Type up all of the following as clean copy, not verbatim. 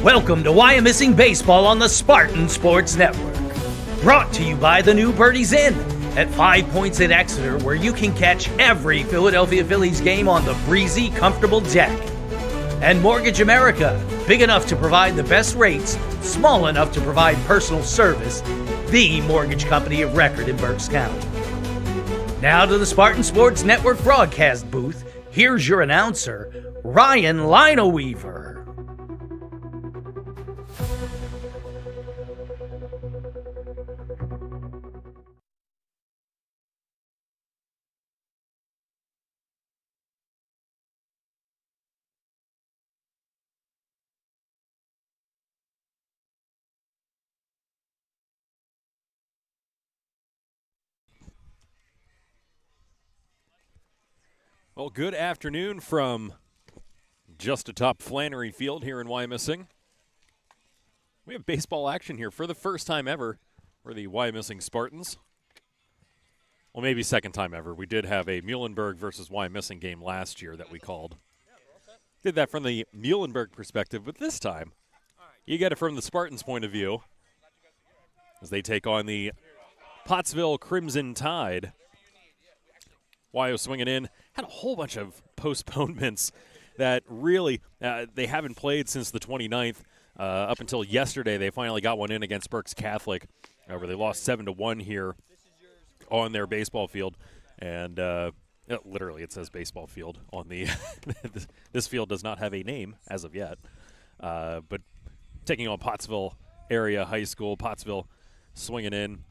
Welcome to Wyomissing Baseball on the Spartan Sports Network. Brought to you by the new Birdie's Inn at 5 Points in Exeter, where you can catch every Philadelphia Phillies game on the breezy, comfortable deck. And Mortgage America, big enough to provide the best rates, small enough to provide personal service, the mortgage company of record in Berks County. Now to the Spartan Sports Network broadcast booth, here's your announcer, Ryan Lineweaver. Well, good afternoon from just atop Flannery Field here in Wyomissing. We have baseball action here for the first time ever for the Wyomissing Spartans. Well, maybe second time ever. We did have a Muhlenberg versus Wyomissing game last year that we called. Did that from the Muhlenberg perspective, but this time you get it from the Spartans' point of view as they take on the Pottsville Crimson Tide. Wyo swinging in. Had a whole bunch of postponements that really they haven't played since the 29th. Up until yesterday, they finally got one in against Berks Catholic. However, they lost 7-1 here on their baseball field. And literally, it says baseball field on the – this field does not have a name as of yet. But taking on Pottsville Area High School, Pottsville swinging in.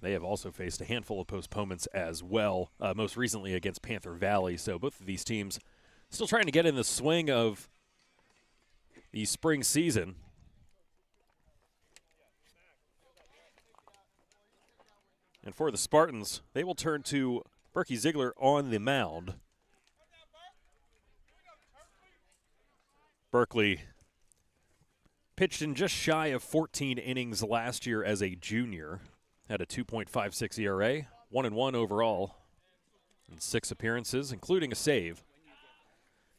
They have also faced a handful of postponements as well, most recently against Panther Valley. So both of these teams still trying to get in the swing of the spring season. And for the Spartans, they will turn to Berkey Ziegler on the mound. Berkeley pitched in just shy of 14 innings last year as a junior. Had a 2.56 ERA, 1-1 overall, in 6 appearances, including a save.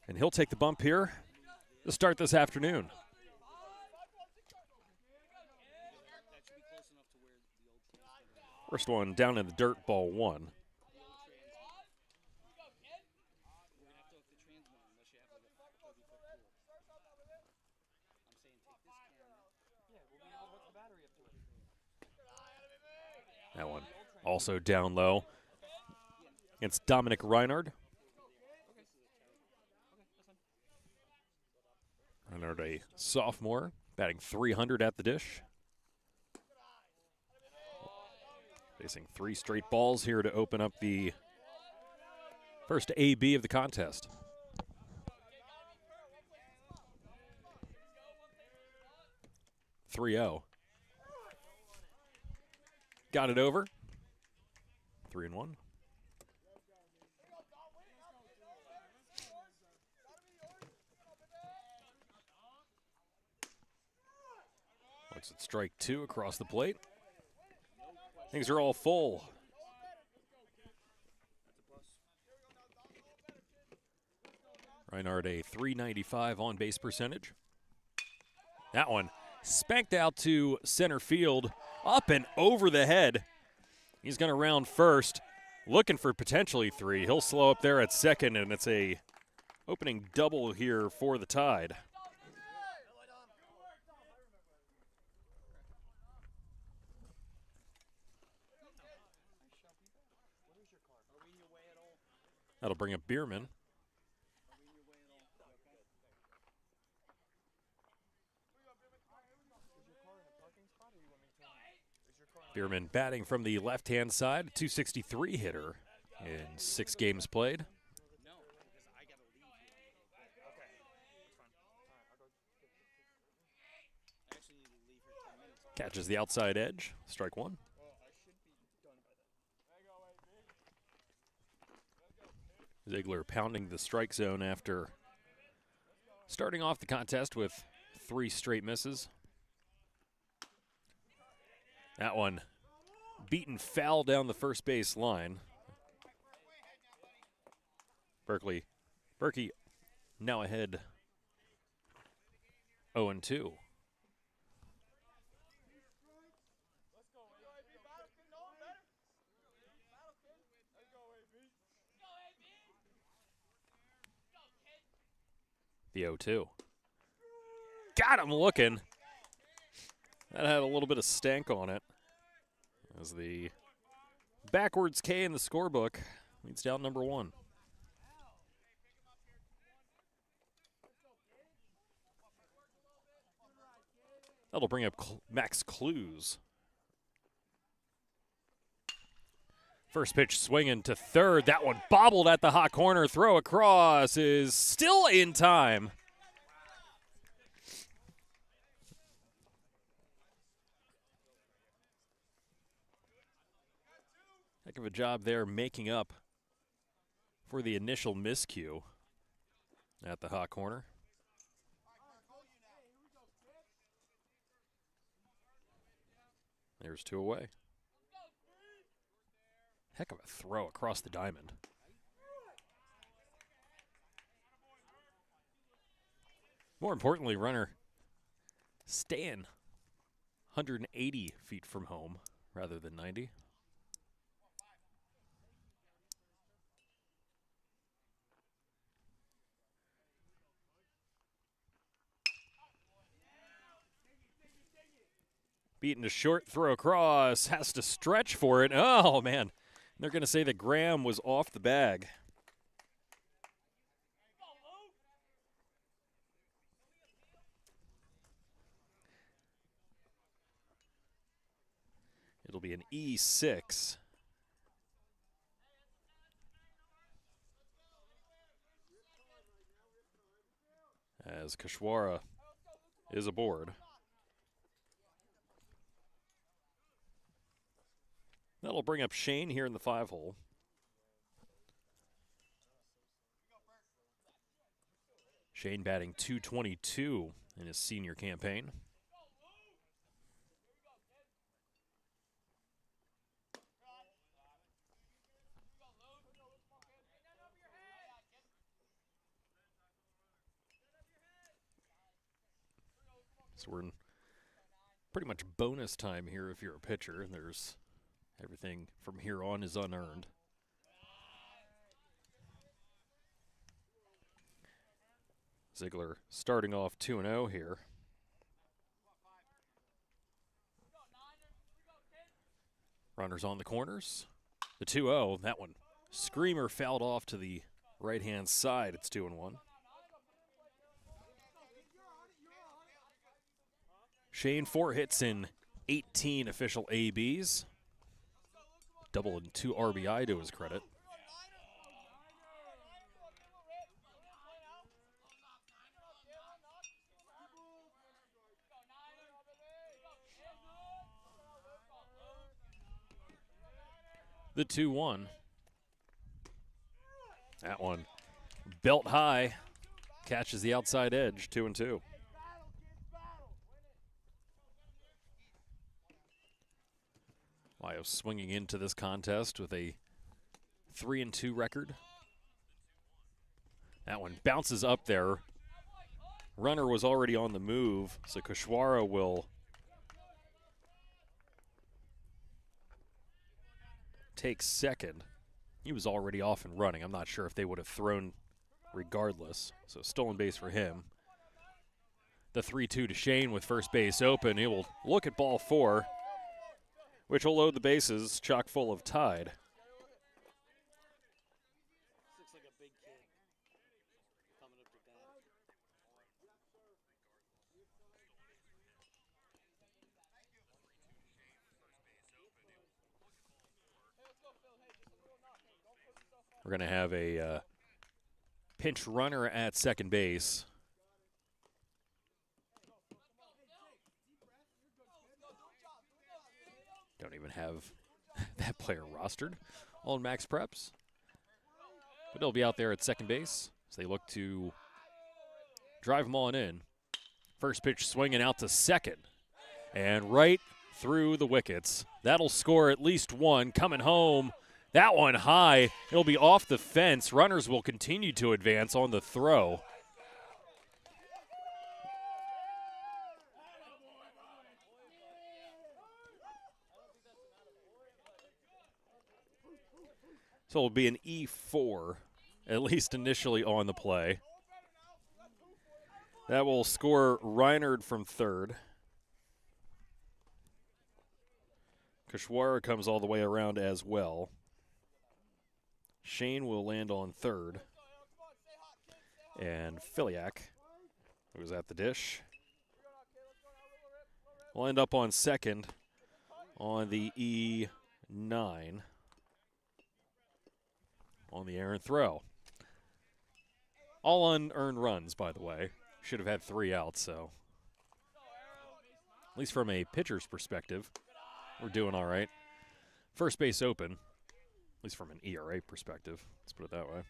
And he'll take the bump here to start this afternoon. First one down in the dirt, ball 1. That one also down low. Against Dominic Reinhard. Reinhard, a sophomore, batting .300 at the dish. Facing 3 straight balls here to open up the first AB of the contest. .30. Got it over. 3-1. Looks at strike 2 across the plate. Things are all full. Reinhard, a .395 on base percentage. That one spanked out to center field. Up and over the head. He's going to round first, looking for potentially 3. He'll slow up there at second, and it's a opening double here for the Tide. That'll bring up Bierman. Bierman batting from the left-hand side, 263 hitter in 6 games played. Catches the outside edge, strike 1. Ziegler pounding the strike zone after starting off the contest with 3 straight misses. That one beaten foul down the first base line. Berkey now ahead 0-2. The 0-2. Got him looking. That had a little bit of stank on it. As the backwards K in the scorebook leads down number 1. That'll bring up Max Clues. First pitch swinging to third. That one bobbled at the hot corner. Throw across is still in time. Heck of a job there making up for the initial miscue at the hot corner. There's 2 away. Heck of a throw across the diamond. More importantly, runner staying 180 feet from home rather than 90. Beaten to short, throw across, has to stretch for it. Oh, man. They're going to say that Graham was off the bag. It'll be an E6. As Kashwara is aboard. That'll bring up Shane here in the 5-hole. Shane batting .222 in his senior campaign. So we're in pretty much bonus time here if you're a pitcher. There's everything from here on is unearned. Ziegler starting off 2-0 here. Runners on the corners. The 2-0, that one. Screamer fouled off to the right-hand side. It's 2-1. Shane, 4 hits in 18 official ABs. Double and 2 RBI to his credit. The 2-1. That one belt high, catches the outside edge, 2-2. Wyo swinging into this contest with a 3-2 record. That one bounces up there. Runner was already on the move, so Kashwara will take second. He was already off and running. I'm not sure if they would have thrown regardless. So stolen base for him. The 3-2 to Shane with first base open. He will look at ball 4, which will load the bases chock full of Tide. Looks like a big kid coming up to bat. We're going to have a pinch runner at second base. Don't even have that player rostered on Max Preps. But he'll be out there at second base as they look to drive him on in. First pitch swinging out to second. And right through the wickets. That'll score at least one. Coming home. That one high. It'll be off the fence. Runners will continue to advance on the throw. So it'll be an E4, at least initially on the play. That will score Reinard from third. Kashwara comes all the way around as well. Shane will land on third. And Filiak, who's at the dish, will end up on second on the E9 on the errant throw. All unearned runs, by the way. Should have had 3 outs, so at least from a pitcher's perspective, we're doing all right. First base open, at least from an ERA perspective. Let's put it that way.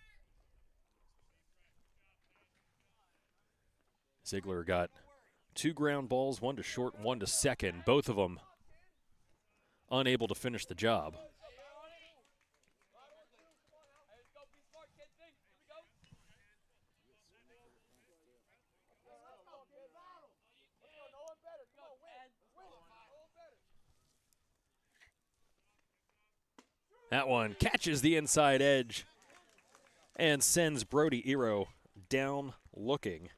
Ziegler got 2 ground balls, 1 to short, 1 to second. Both of them unable to finish the job. That one catches the inside edge and sends Brody Ero down looking.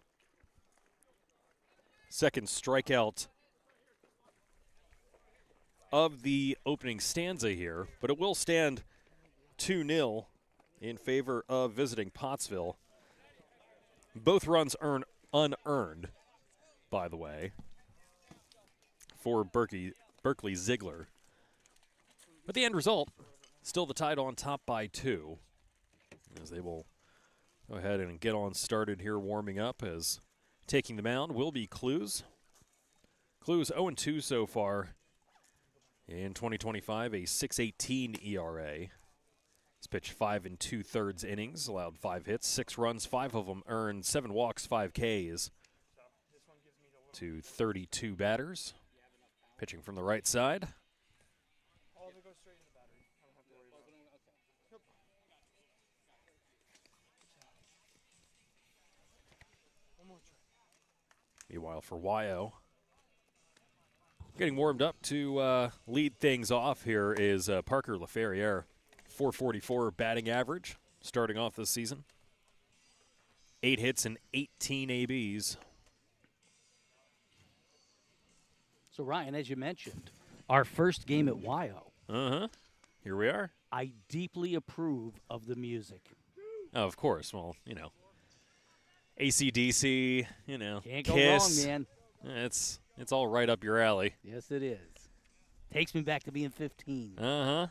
Second strikeout of the opening stanza here, but it will stand 2-0 in favor of visiting Pottsville. Both runs unearned, by the way, for Berkeley Ziegler. But the end result, still the Tide on top by 2, as they will go ahead and get on started here, warming up, as taking the mound will be Clues. Clues 0-2 so far in 2025, a 6.18 ERA. He's pitched 5 2/3 innings, allowed 5 hits, 6 runs, 5 of them earned, 7 walks, 5 Ks to 32 batters. Pitching from the right side. Meanwhile, for Wyo, getting warmed up to lead things off here is Parker LaFerriere. 444 batting average starting off this season. 8 hits and 18 ABs. So, Ryan, as you mentioned, our first game at Wyo. Uh-huh. Here we are. I deeply approve of the music. Oh, of course. Well, you know, AC/DC, you know, Can't go Kiss. wrong, man. It's all right up your alley. Yes, it is. Takes me back to being 15. Uh-huh.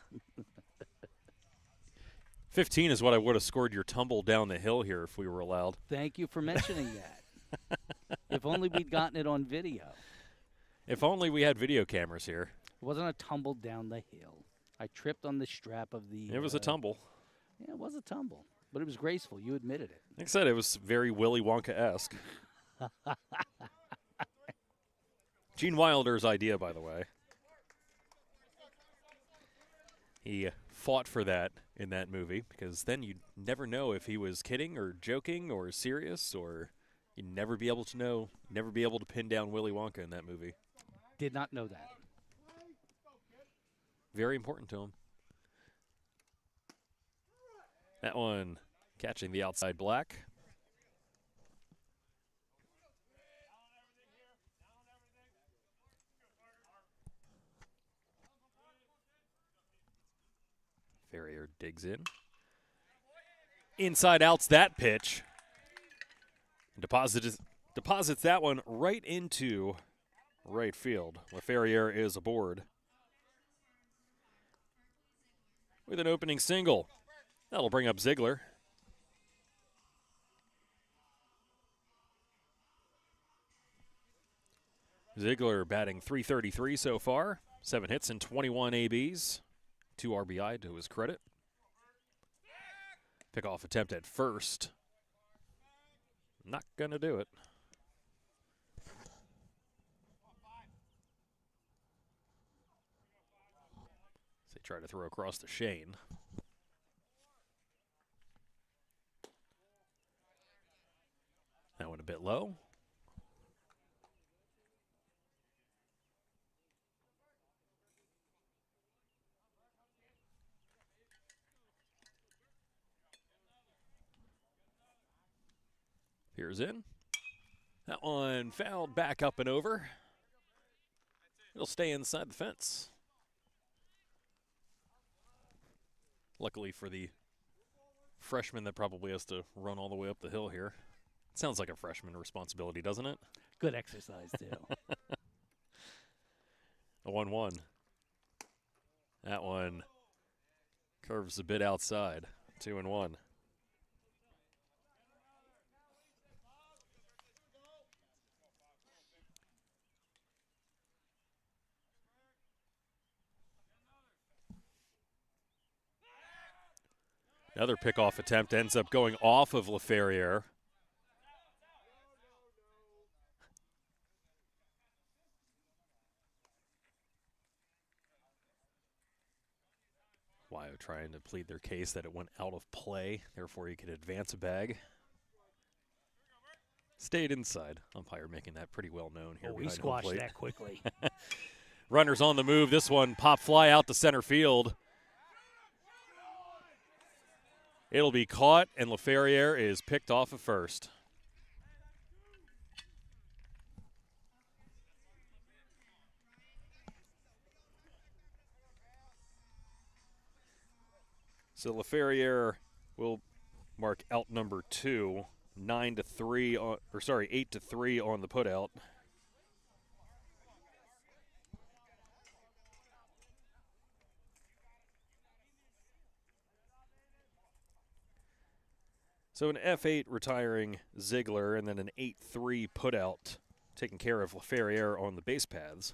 15 is what I would have scored your tumble down the hill here if we were allowed. Thank you for mentioning that. If only we'd gotten it on video. If only we had video cameras here. It wasn't a tumble down the hill. I tripped on the strap of the... It was a tumble. Yeah, it was a tumble. But it was graceful. You admitted it. Like I said, it was very Willy Wonka-esque. Gene Wilder's idea, by the way. He fought for that in that movie, because then you'd never know if he was kidding or joking or serious, or you'd never be able to know, never be able to pin down Willy Wonka in that movie. Did not know that. Very important to him. That one catching the outside black. Ferrier digs in. Inside outs that pitch. Deposits that one right into right field. LaFerriere is aboard with an opening single. That'll bring up Ziegler. Ziegler batting .333 so far. 7 hits and 21 ABs. 2 RBI to his credit. Pickoff attempt at first. Not going to do it. They try to throw across to Shane. That one a bit low. Here's in. That one fouled back up and over. It'll stay inside the fence. Luckily for the freshman that probably has to run all the way up the hill here. Sounds like a freshman responsibility, doesn't it? Good exercise, too. A 1-1. That one curves a bit outside. 2-1. Another pickoff attempt ends up going off of LaFerriere. Wyo trying to plead their case that it went out of play, therefore he could advance a bag. Stayed inside. Umpire making that pretty well known here. Oh, he squashed that quickly. Runners on the move. This one pop fly out to center field. It'll be caught, and LaFerriere is picked off at first. So LaFerriere will mark out number 2, 9-3 on, or sorry, 8-3 on the putout. So an F8 retiring Ziegler, and then an 8-3 putout taking care of LaFerriere on the base paths.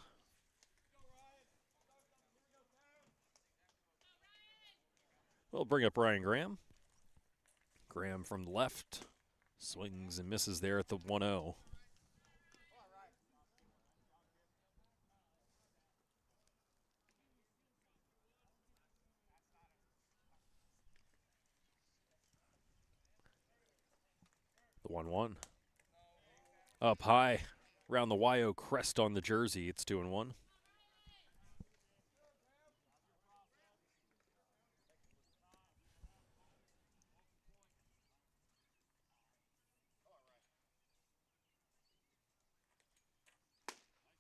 We'll bring up Ryan Graham. Graham from the left swings and misses there at the 1-0. The 1-1. Up high, around the Wyo crest on the jersey. It's 2-1.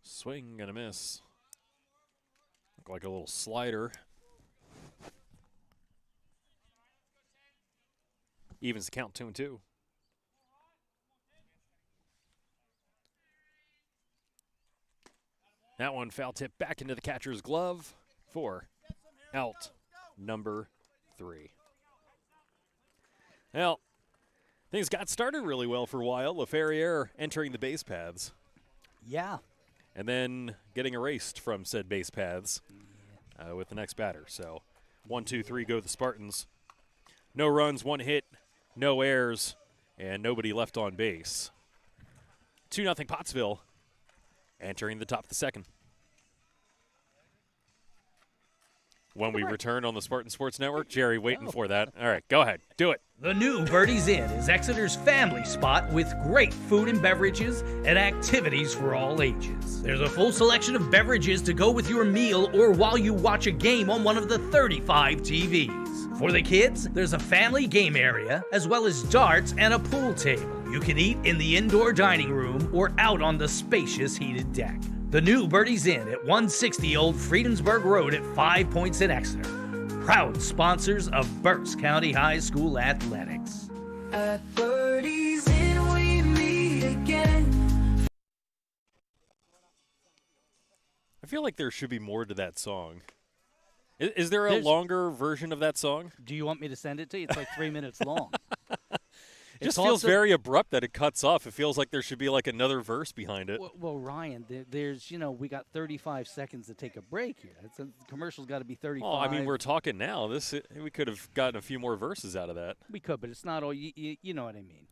Swing and a miss. Look like a little slider. Evens the count, 2-2. That one foul tip back into the catcher's glove for out number 3. Well, things got started really well for a while. LaFerriere entering the base paths. Yeah. And then getting erased from said base paths with the next batter. So 1-2-3 go the Spartans. No runs, 1 hit, no errors, and nobody left on base. 2-0 Pottsville entering the top of the second. When we return on the Spartan Sports Network, Jerry waiting for that. All right, go ahead. Do it. The new Birdie's Inn is Exeter's family spot with great food and beverages and activities for all ages. There's a full selection of beverages to go with your meal or while you watch a game on one of the 35 TVs. For the kids, there's a family game area as well as darts and a pool table. You can eat in the indoor dining room or out on the spacious heated deck. The new Birdie's Inn at 160 Old Friedensburg Road at 5 Points in Exeter. Proud sponsors of Berks County High School athletics. At Birdie's Inn we meet again. I feel like there should be more to that song. Is there a There's- longer version of that song? Do you want me to send it to you? It's like 3 minutes long. It just It's feels also- very abrupt that it cuts off. It feels like there should be like another verse behind it. Well, Ryan, there's, we got 35 seconds to take a break here. The commercial's got to be 35. Oh, I mean, we're talking now. We could have gotten a few more verses out of that. We could, but it's not all, you know what I mean.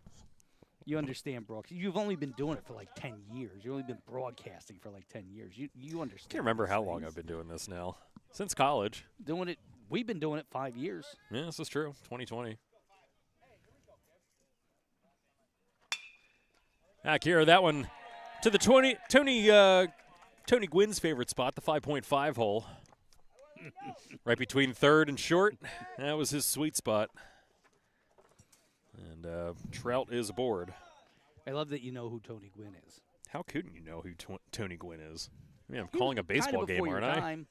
You understand, Brooks. You've only been doing it for like 10 years. You've only been broadcasting for like 10 years. You understand. I can't remember these how long things. I've been doing this now. Since college. Doing it. We've been doing it 5 years. Yeah, this is true. 2020. Akira, that one to the Tony Gwynn's favorite spot, the 5.5 hole. Right between third and short. That was his sweet spot. And Trout is aboard. I love that you know who Tony Gwynn is. How couldn't you know who Tony Gwynn is? I mean, I'm He calling a was kinda baseball game, before your aren't I? time.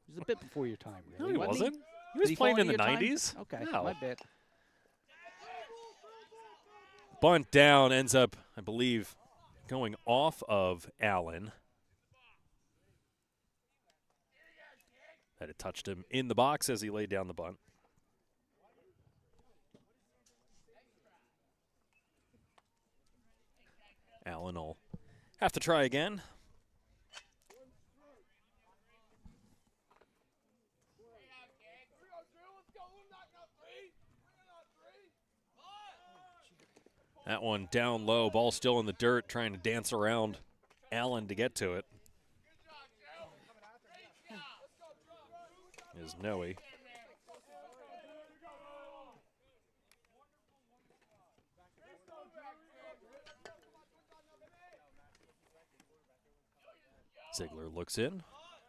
He was a bit before your time, No, really. he wasn't wasn't. He was Did playing fall in the into your time? 90s. Okay, No. my bad. Bunt down ends up, I believe, going off of Allen. That it touched him in the box as he laid down the bunt. Allen will have to try again. That one down low, ball still in the dirt, trying to dance around Allen to get to it. Is Noe. Ziegler looks in.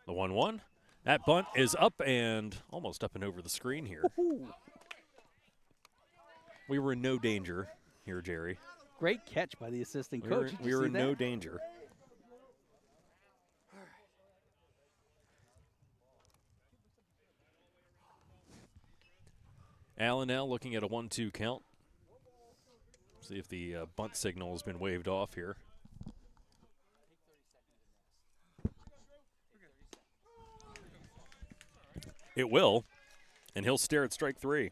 The 1-1. That bunt is up and almost up and over the screen here. We were in no danger here, Jerry. Great catch by the assistant coach. Did We you were see in that? no danger. Allen now looking at a 1-2 count. See if the bunt signal has been waved off here. It will, and he'll stare at strike 3.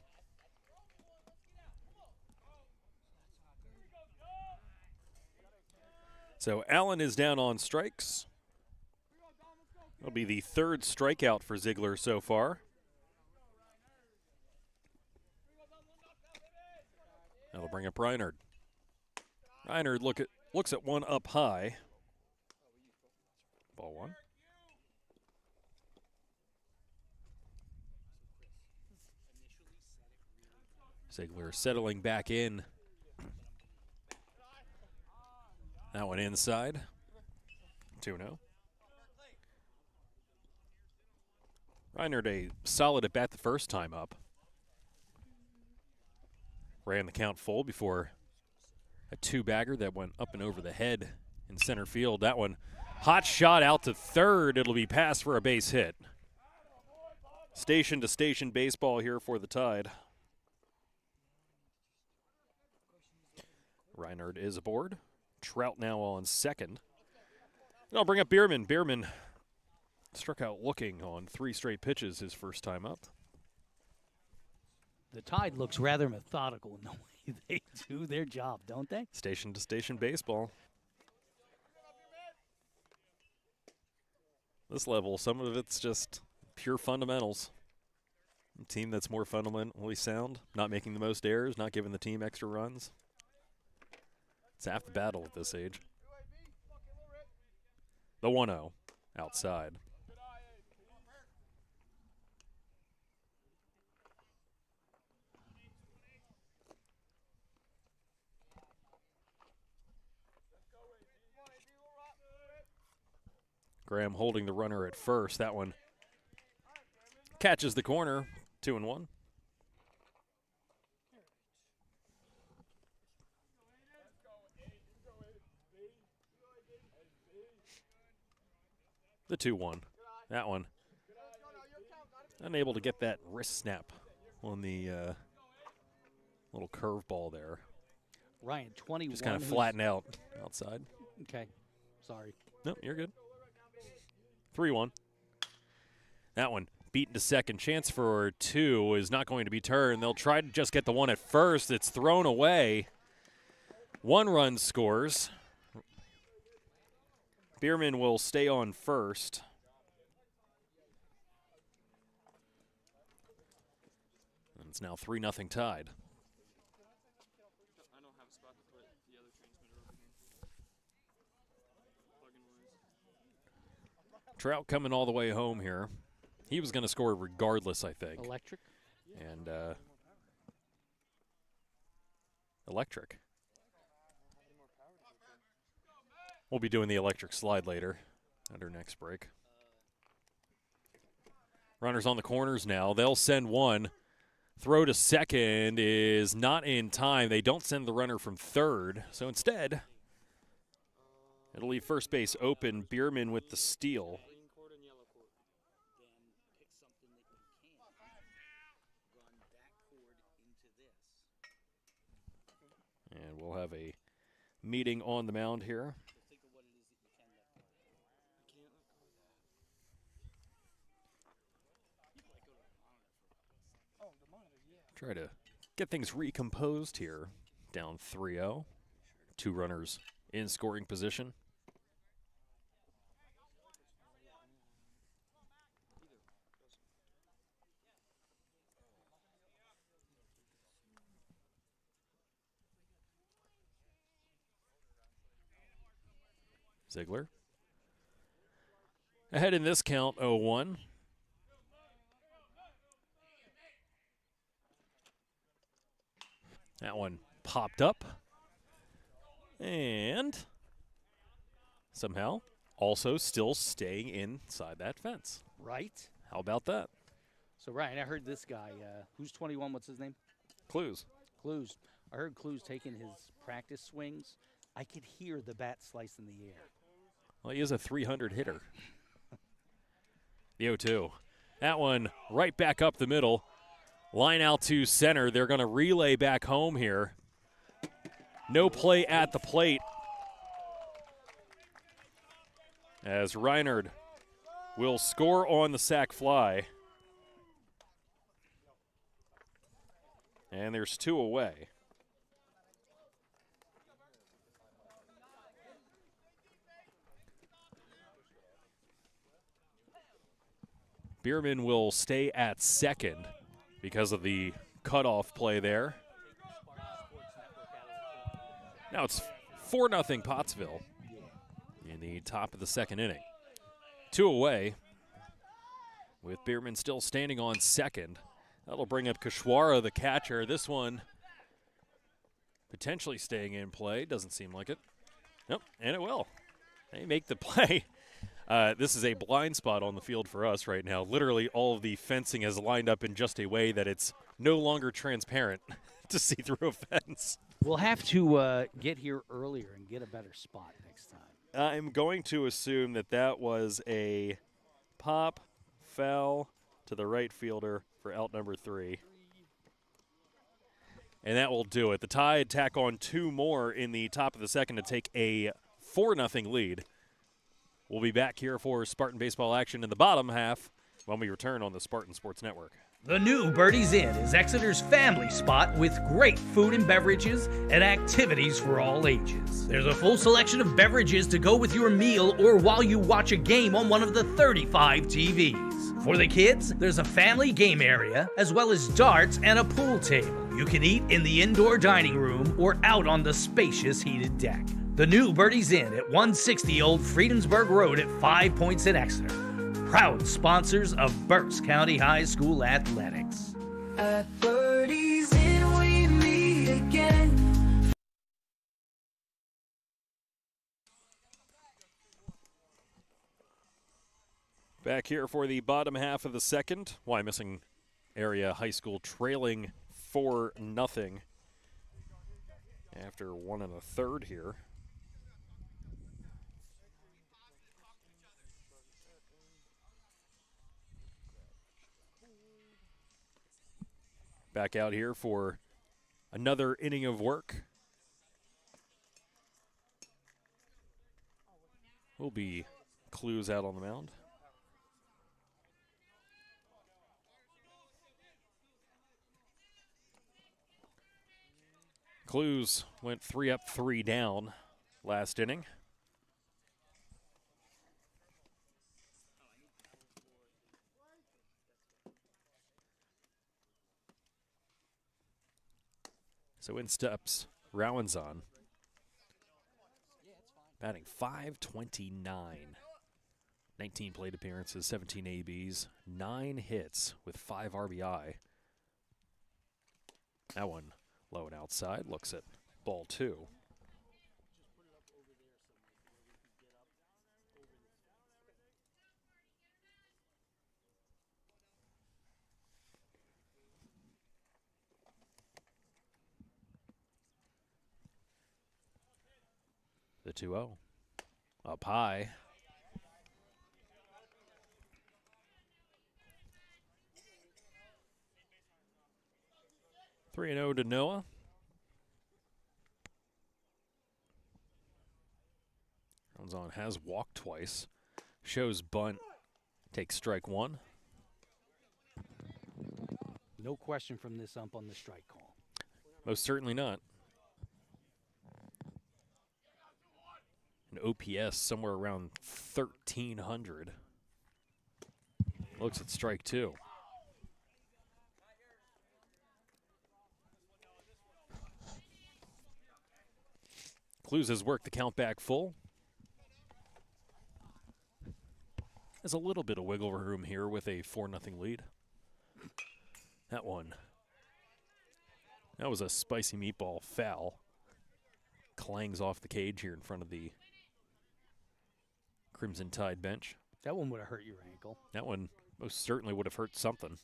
So Allen is down on strikes. It'll be the 3rd strikeout for Ziegler so far. That'll bring up Reinhardt. Reinhardt looks at one up high. Ball 1. Ziegler settling back in. That one inside. 2-0. Reinhardt a solid at bat the first time up. Ran the count full before a 2-bagger that went up and over the head in center field. That one, hot shot out to third. It'll be passed for a base hit. Station to station baseball here for the Tide. Reinhardt is aboard. Trout now on second. And I'll bring up Bierman. Bierman struck out looking on 3 straight pitches his first time up. The Tide looks rather methodical in the way they do their job, don't they? Station to station baseball. This level, some of it's just pure fundamentals. A team that's more fundamentally sound, not making the most errors, not giving the team extra runs. It's half the battle at this age. The 1-0 outside. Graham holding the runner at first. That one catches the corner. 2-1. The 2-1. That one unable to get that wrist snap on the little curveball there. Ryan, 21. Just kind of flatten out outside. Okay, sorry. No, you're good. 3-1. That one beaten to second. Chance for 2 is not going to be turned. They'll try to just get the one at first. It's thrown away. 1 run scores. Bierman will stay on first. And it's now 3-0 Tide. I don't have a spot to put the other transmitter over here. Plug-in wise. Trout coming all the way home here. He was going to score regardless, I think. Electric? And electric. We'll be doing the electric slide later at our next break. Runners on the corners now. They'll send one. Throw to second is not in time. They don't send the runner from third. So instead, it'll leave first base open. Bierman with the steal. Green cord and yellow cord. Then pick something that you can. Run that cord into this. And we'll have a meeting on the mound here. So think of what it is that you can let go. You can't let go of that. You can let go of the monitor for a couple of seconds. Oh, the monitor, yeah. Try to get things recomposed here. Down 3-0. 2 runners in scoring position. Ziegler. Ahead in this count, 0-1. That one popped up. And somehow also still staying inside that fence. Right. How about that? So, Ryan, I heard this guy, who's 21, what's his name? Clues. Clues. I heard Clues taking his practice swings. I could hear the bat slice in the air. Well, he is a 300 hitter. The 0-2. That one right back up the middle. Line out to center. They're going to relay back home here. No play at the plate. As Reinard will score on the sac fly. And there's 2 away. Bierman will stay at second because of the cutoff play there. Now it's 4-0 Pottsville in the top of the second inning. 2 away with Bierman still standing on second. That'll bring up Kashwara, the catcher. This one potentially staying in play. Doesn't seem like it. Nope, and it will. They make the play. This is a blind spot on the field for us right now. Literally all of the fencing has lined up in just a way that it's no longer transparent to see through a fence. We'll have to get here earlier and get a better spot next time. I'm going to assume that that was a pop foul to the right fielder for out number 3. And that will do it. The Tide tack on 2 more in the top of the second to take a 4-0 lead. We'll be back here for Spartan baseball action in the bottom half when we return on the Spartan Sports Network. The new Birdie's Inn is Exeter's family spot with great food and beverages and activities for all ages. There's a full selection of beverages to go with your meal or while you watch a game on one of the 35 TVs. For the kids, there's a family game area as well as darts and a pool table. You can eat in the indoor dining room or out on the spacious heated deck. The new Birdie's Inn at 160 Old Friedensburg Road at 5 Points in Exeter. Proud sponsors of Berks County High School Athletics. At Birdie's Inn we meet again. Back here for the bottom half of the second. Wyomissing area high school trailing 4-0 after 1 1/3 here. Back out here for another inning of work. Will be Clues out on the mound. Clues went 3 up, 3 down last inning. So in steps Rowanzon, batting .529. 19 plate appearances, 17 ABs, 9 hits with 5 RBI. That one low and outside, looks at ball 2. 2-0. Up high. Three and 0 to Noah. Runs on, has walked twice. Shows bunt. Takes strike one. No question from this ump on the strike call. Most certainly not. An OPS somewhere around 1,300. Looks at strike two. Clues has worked the count back full. There's a little bit of wiggle room here with a 4-0 lead. That one. That was a spicy meatball foul. Clangs off the cage here in front of the Crimson Tide bench. That one would have hurt your ankle. That one most certainly would have hurt something.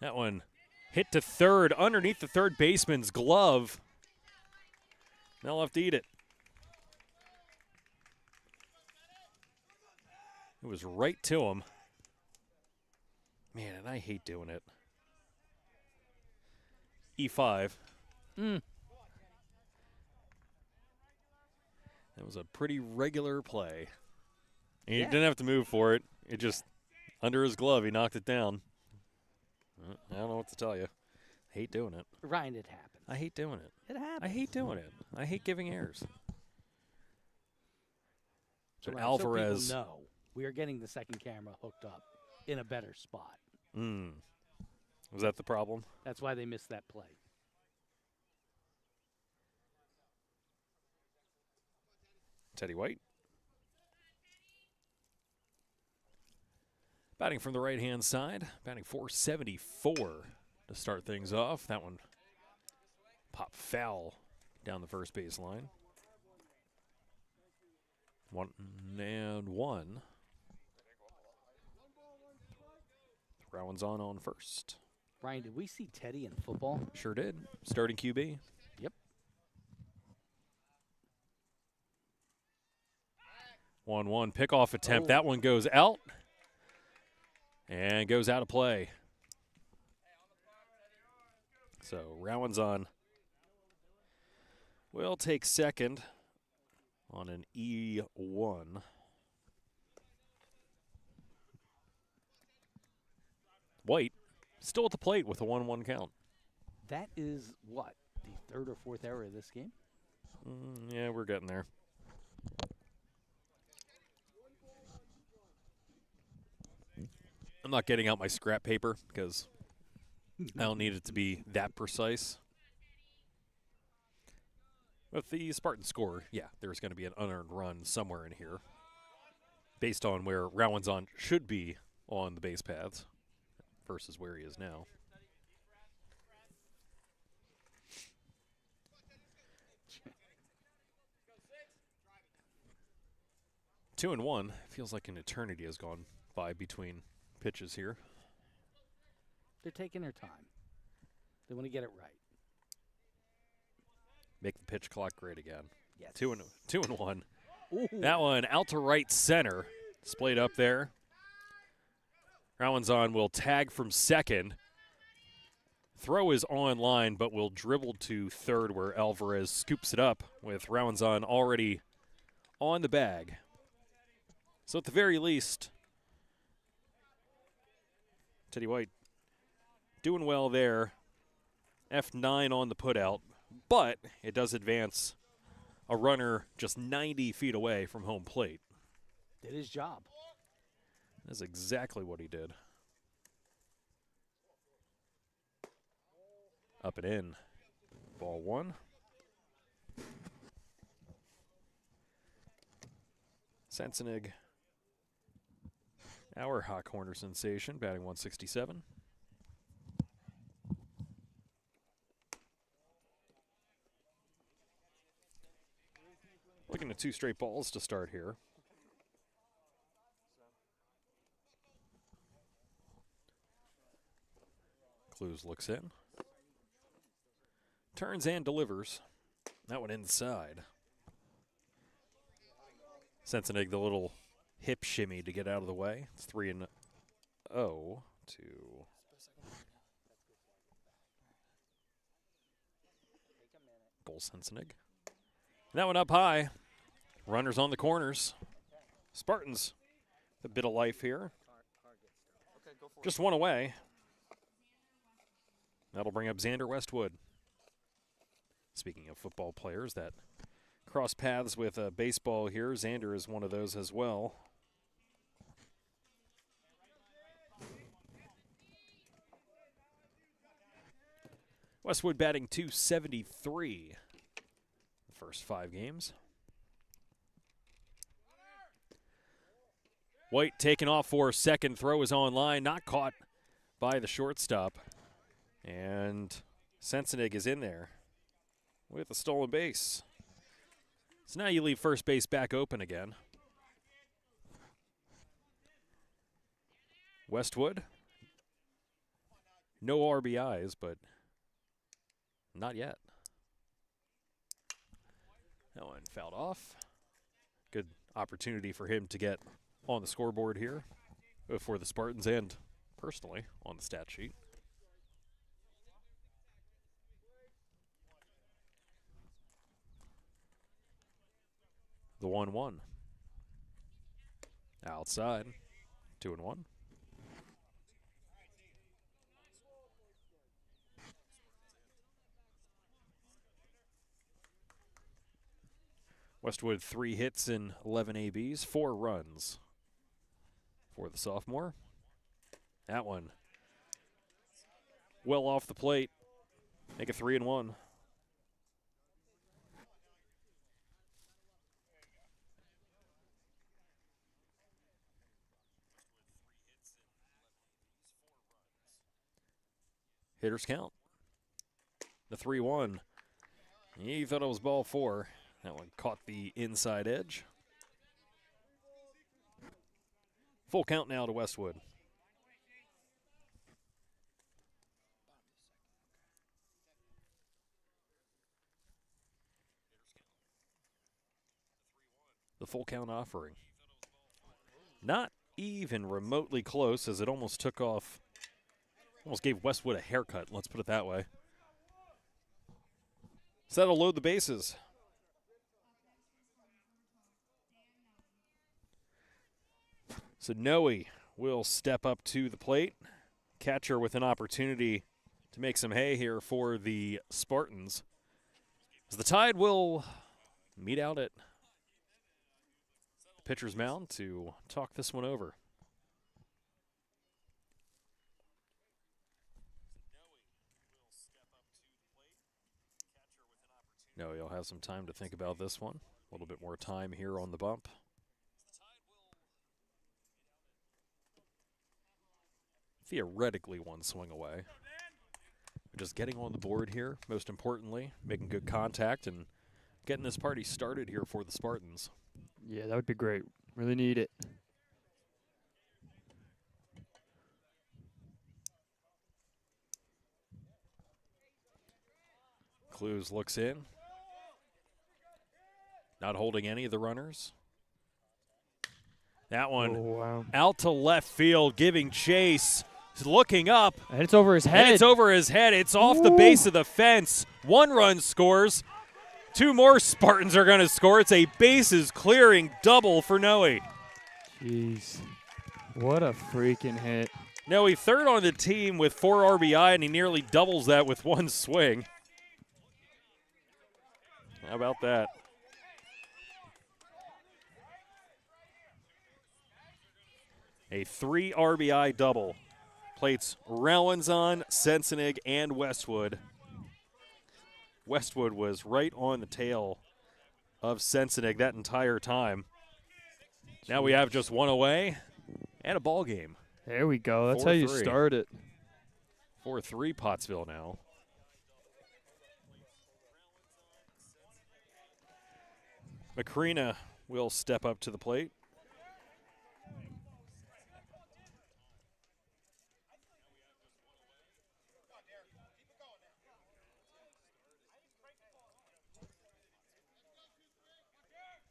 That one hit to third underneath the third baseman's glove. They'll have to eat it. It was right to him. Man, and I hate doing it. E5. That was a pretty regular play. And he didn't have to move for it. It just, under his glove, he knocked it down. I don't know what to tell you. I hate doing it. Ryan, it happens. I hate doing it. It happens. I hate doing it. I hate giving errors. So But Ryan, Alvarez. so people know we are getting the second camera hooked up in a better spot. Was that the problem? That's why they missed that play. Teddy White. Batting from the right-hand side. Batting .474 to start things off. That one popped foul down the first base line. 1-1. Rowan's on first. Ryan, did we see Teddy in football? Sure did. Starting QB. Yep. 1-1 pickoff attempt. That one goes out and goes out of play. So Rowan's on. Will take second on an E1. White still at the plate with a 1-1 count. That is what? The third or fourth error of this game? Yeah, we're getting there. I'm not getting out my scrap paper because I don't need it to be that precise. With the Spartan score, yeah, there's going to be an unearned run somewhere in here based on where Rowan's on should be on the base paths versus where he is now. Two and one. Feels like an eternity has gone by between pitches here. They're taking their time. They want to get it right. Make the pitch clock great again. Yes. 2-1. Ooh. That one out to right center. Splayed up there. Rowan's on will tag from second. Throw is on line, but will dribble to third where Alvarez scoops it up with Rowan's on already on the bag. So at the very least, Teddy White doing well there. F9 on the putout, but it does advance a runner just 90 feet away from home plate. Did his job. That's exactly what he did. Up and in. Ball one. Sensenig, our hot corner sensation, batting 167. Looking at two straight balls to start here. Clues looks in. Turns and delivers. That one inside. Sensenig, the little hip shimmy to get out of the way. It's 3-0 to goal Sensenig. That one up high. Runners on the corners. Spartans, a bit of life here. Just one away. That'll bring up Xander Westwood. Speaking of football players that cross paths with baseball here, Xander is one of those as well. Westwood batting .273 the first 5 games. White taken off for a second. Throw is on line, not caught by the shortstop. And Sensenig is in there with a stolen base. So now you leave first base back open again. Westwood, no RBIs, but not yet. That one fouled off. Good opportunity for him to get on the scoreboard here for the Spartans and personally on the stat sheet. The 1-1. Outside. 2-1. Westwood 3 hits and 11 ABs, 4 runs for the sophomore. That one well off the plate. Make it 3-1. Hitters count. The 3-1. He thought it was ball 4. That one caught the inside edge. Full count now to Westwood. The full count offering. Not even remotely close, as it almost took off. Almost gave Westwood a haircut, let's put it that way. So that'll load the bases. So Noe will step up to the plate. Catcher with an opportunity to make some hay here for the Spartans. As the Tide will meet out at the pitcher's mound to talk this one over. No, you'll have some time to think about this one. A little bit more time here on the bump. Theoretically one swing away. Just getting on the board here, most importantly, making good contact and getting this party started here for the Spartans. Yeah, that would be great. Really need it. Clues looks in. Not holding any of the runners. That one out to left field, giving chase. He's looking up. And it's over his head. And it's over his head. It's off the base of the fence. 1 run scores. 2 more Spartans are going to score. It's a bases clearing double for Noe. Jeez. What a freaking hit. Noe third on the team with 4 RBI, and he nearly doubles that with 1 swing. How about that? A 3 RBI double. Plates Rowan's on, Sensenig, and Westwood. Westwood was right on the tail of Sensenig that entire time. Now we have just 1 away and a ball game. There we go. That's how you start it. 4-3 Pottsville now. Macrina will step up to the plate.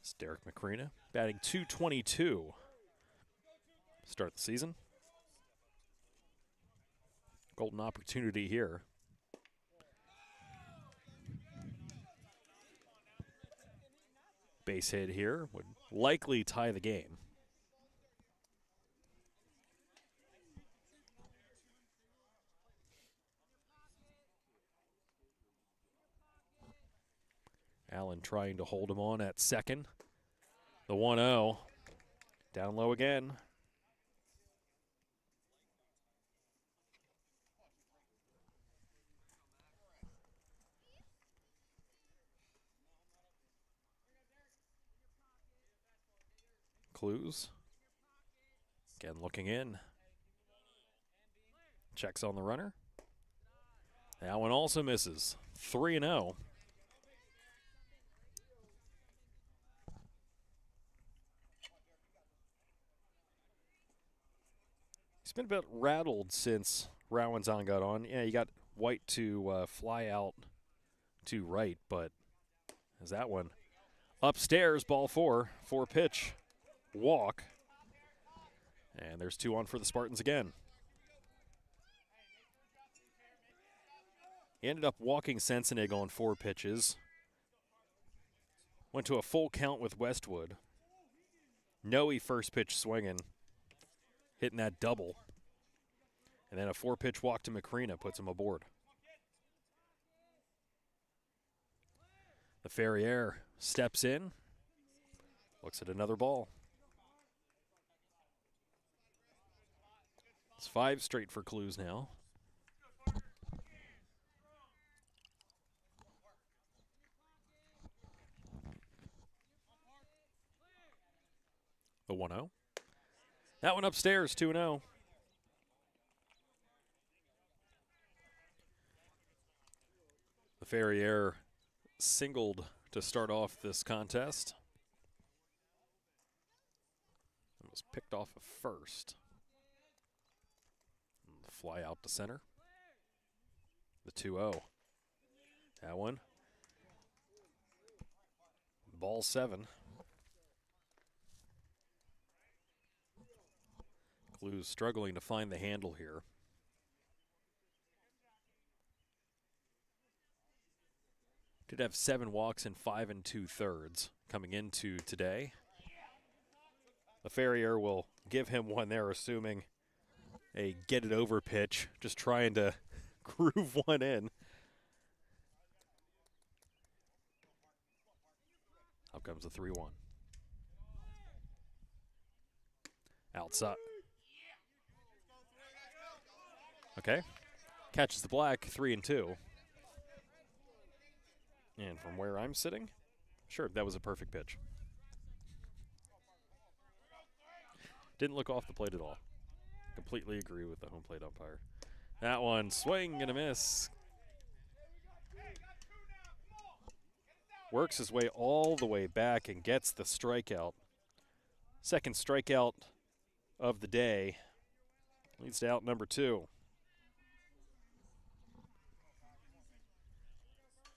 It's Derek McCreena batting .222. Start the season. Golden opportunity here. Base hit here would likely tie the game. Allen trying to hold him on at second. The 1-0. Down low again. Clues. Again looking in. Checks on the runner. That one also misses. 3-0. He's been a bit rattled since Rowanzon got on. Yeah, you got White to fly out to right, but as that one upstairs, ball 4, 4-pitch walk. And there's 2 on for the Spartans again. He ended up walking Sensenig on 4 pitches. Went to a full count with Westwood. Noe first pitch swinging, hitting that double. And then a 4-pitch walk to McCreena puts him aboard. The Ferrier steps in, looks at another ball. It's 5 straight for Clues now. The 1-0. That one upstairs, 2-0. The Ferrier singled to start off this contest. It was picked off at first. Fly out to center. The 2-0. That one. Ball 7. Clues struggling to find the handle here. Did have 7 walks in 5 2/3 coming into today. The Ferrier will give him one there, assuming a get it over pitch, just trying to groove one in. Up comes the 3-1. Outside. Okay. Catches the black, 3-2. And from where I'm sitting, sure, that was a perfect pitch. Didn't look off the plate at all. Completely agree with the home plate umpire. That one, swing and a miss. Works his way all the way back and gets the strikeout. Second strikeout of the day. Leads to out number 2.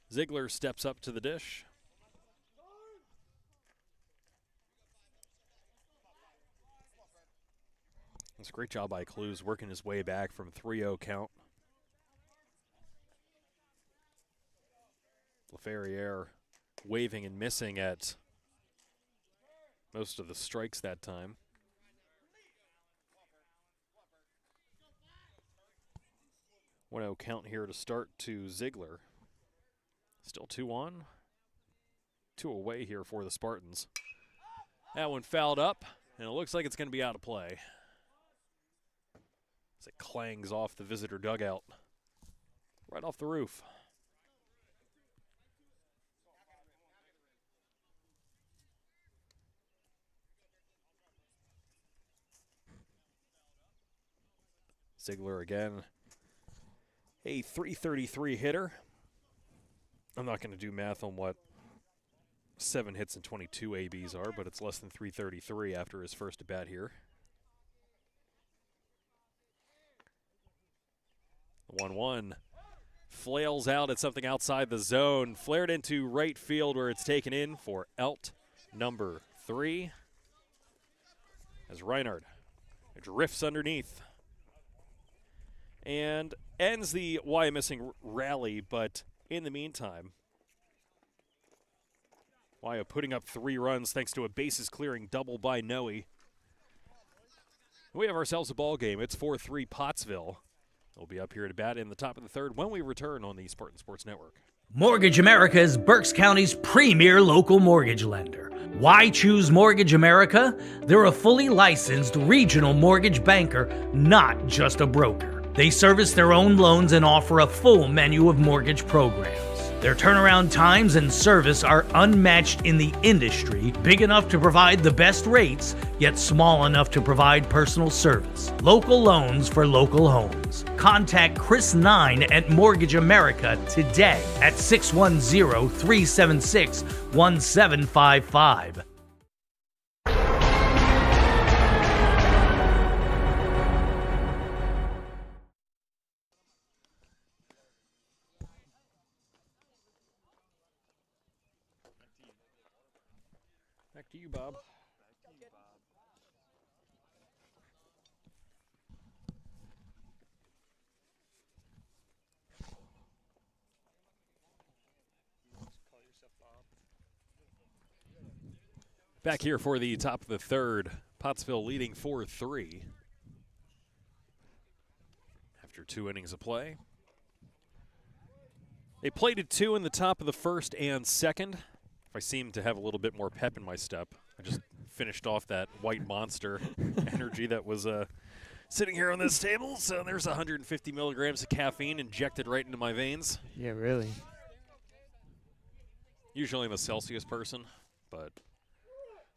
Ziegler steps up to the dish. It's a great job by Clues, working his way back from 3-0 count. LaFerriere waving and missing at most of the strikes that time. One 0 count here to start to Ziegler. Still 2 on. 2 away here for the Spartans. That one fouled up, and it looks like it's going to be out of play as it clangs off the visitor dugout. Right off the roof. Ziegler again, a .333 hitter. I'm not going to do math on what 7 hits and 22 ABs are, but it's less than .333 after his first at bat here. The 1-1 flails out at something outside the zone, flared into right field where it's taken in for out number 3, as Reinhardt drifts underneath and ends the Wyomissing rally, but in the meantime, Wyo putting up 3 runs thanks to a bases-clearing double by Noe. We have ourselves a ball game. It's 4-3 Pottsville. They'll be up here to bat in the top of the third when we return on the Spartan Sports Network. Mortgage America is Berks County's premier local mortgage lender. Why choose Mortgage America? They're a fully licensed regional mortgage banker, not just a broker. They service their own loans and offer a full menu of mortgage programs. Their turnaround times and service are unmatched in the industry, big enough to provide the best rates, yet small enough to provide personal service. Local loans for local homes. Contact Chris 9 at Mortgage America today at 610-376-1755. Back to you, Bob. Back here for the top of the third. Pottsville leading 4-3 after 2 innings of play. They plated 2 in the top of the first and second. If I seem to have a little bit more pep in my step, I just finished off that white monster energy that was sitting here on this table. So there's 150 milligrams of caffeine injected right into my veins. Yeah, really. Usually I'm a Celsius person, but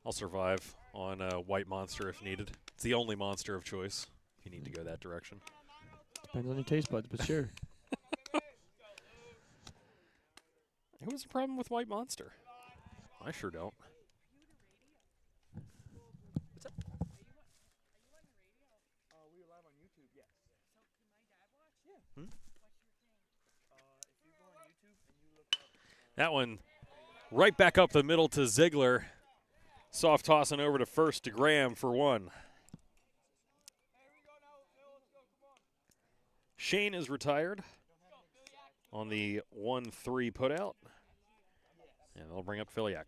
I'll survive on a white monster if needed. It's the only monster of choice if you need to go that direction. Depends on your taste buds, but sure. What's the problem with white monster? I sure don't. What's up? We were live on YouTube, yes. So can my dad watch? Yeah. Hmm? If you go on YouTube and you look up. That one right back up the middle to Ziegler. Soft tossing over to first to Graham for 1. Shane is retired on the 1-3 putout. And they'll bring up Filiak.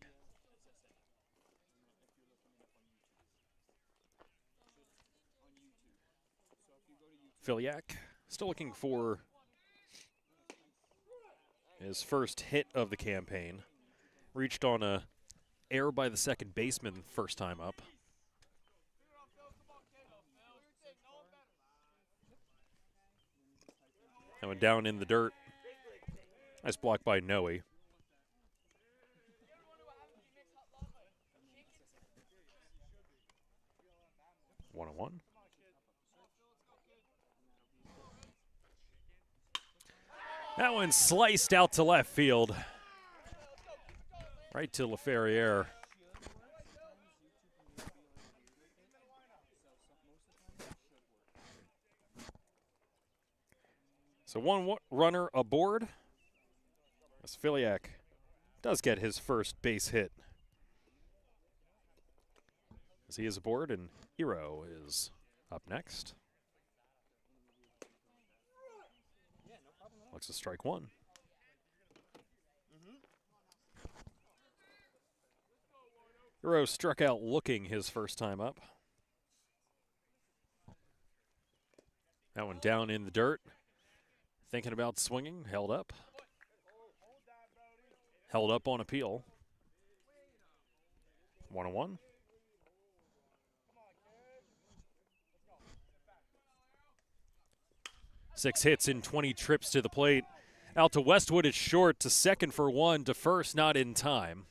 Filiak still looking for his first hit of the campaign. Reached on a error by the second baseman first time up. That went down in the dirt. Nice block by Noe. 1-1. That one sliced out to left field. Right to LaFerriere. So 1 runner aboard. As Filiak does get his first base hit. As he is aboard, and Hero is up next. Looks to strike 1. Hero struck out looking his first time up. That one down in the dirt. Thinking about swinging, held up. Held up on appeal. 1-1. Six hits in 20 trips to the plate. Out to Westwood, it's short to second for 1, to first, not in time.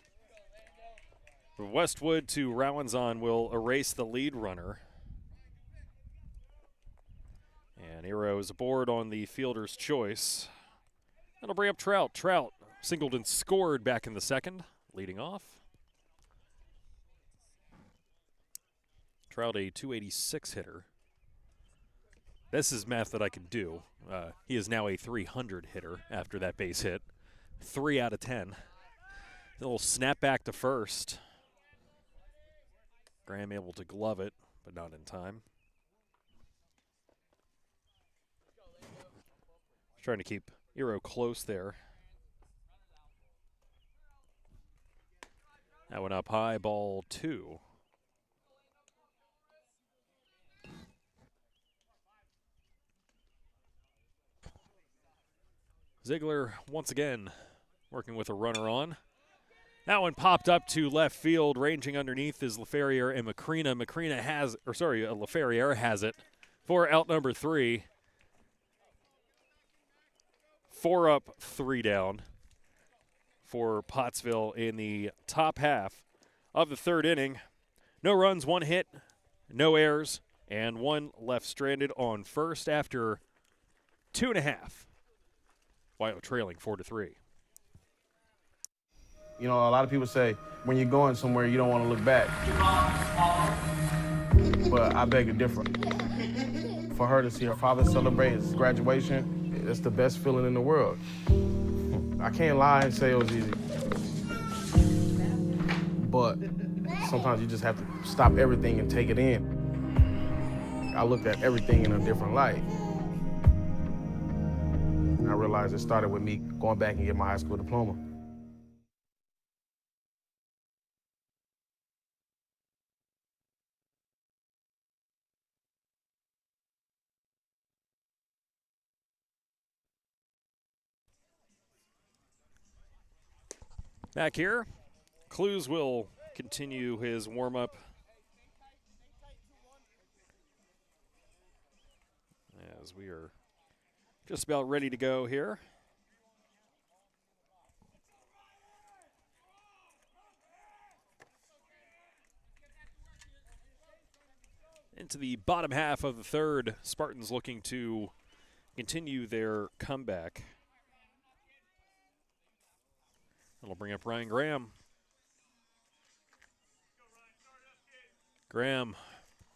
Westwood to Rowanzon will erase the lead runner. And Hero is aboard on the fielder's choice. That'll bring up Trout. Trout singled and scored back in the second, leading off. Trout a 286 hitter. This is math that I can do. He is now a 300 hitter after that base hit. 3 out of 10. A little snap back to first. Graham able to glove it, but not in time. Trying to keep Eero close there. That went up high, ball 2. Ziegler once again working with a runner on. That one popped up to left field, ranging underneath is LaFerriere and Macrina. LaFerriere has it for out number 3. 4 up, 3 down for Pottsville in the top half of the 3rd inning. No runs, 1 hit, no errors, and 1 left stranded on first after 2.5. Wyo trailing 4-3. You know, a lot of people say when you're going somewhere, you don't want to look back. But I beg to differ. For her to see her father celebrate his graduation, it's the best feeling in the world. I can't lie and say it was easy. But sometimes you just have to stop everything and take it in. I looked at everything in a different light. And I realized it started with me going back and getting my high school diploma. Back here, Clues will continue his warm-up. As we are just about ready to go here. Into the bottom half of the 3rd, Spartans looking to continue their comeback. That'll bring up Ryan Graham. Graham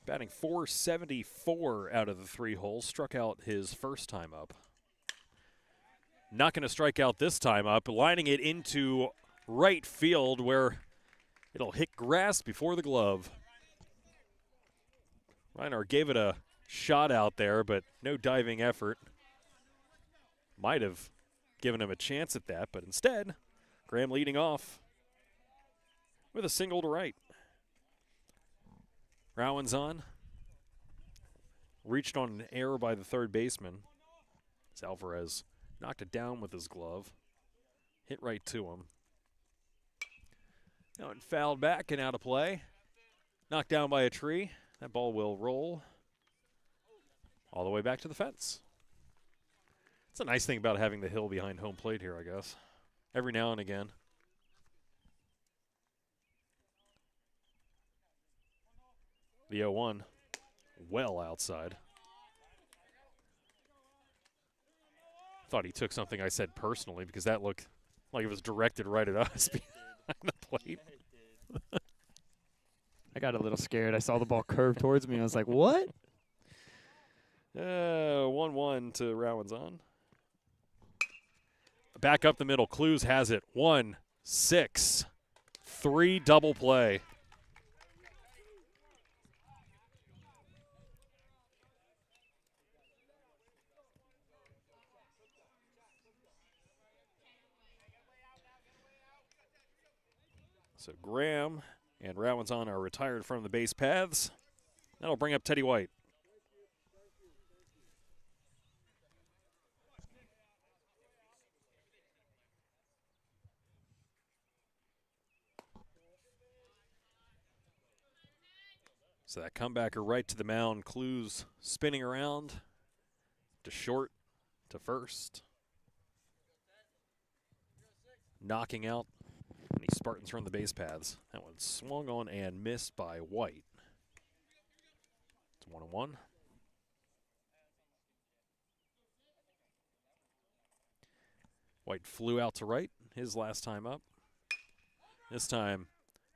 batting .474 out of the 3 holes. Struck out his first time up. Not going to strike out this time up. Lining it into right field where it'll hit grass before the glove. Reiner gave it a shot out there, but no diving effort. Might have given him a chance at that, but instead, Graham leading off with a single to right. Rowan's on. Reached on an error by the 3rd baseman. As Alvarez knocked it down with his glove. Hit right to him. Now it fouled back and out of play. Knocked down by a tree. That ball will roll all the way back to the fence. It's a nice thing about having the hill behind home plate here, I guess. Every now and again. The 0-1, well outside. Thought he took something I said personally because that looked like it was directed right at us behind the plate. I got a little scared. I saw the ball curve towards me. I was like, what? 1-1 to Rowan's on. Back up the middle. Clues has it. 1-6. 3 double play. So Graham and Rowan's on are retired from the base paths. That'll bring up Teddy White. So that comebacker right to the mound. Clues spinning around to short, to first. Knocking out any Spartans from the base paths. That one swung on and missed by White. It's 1-1. White flew out to right his last time up. This time,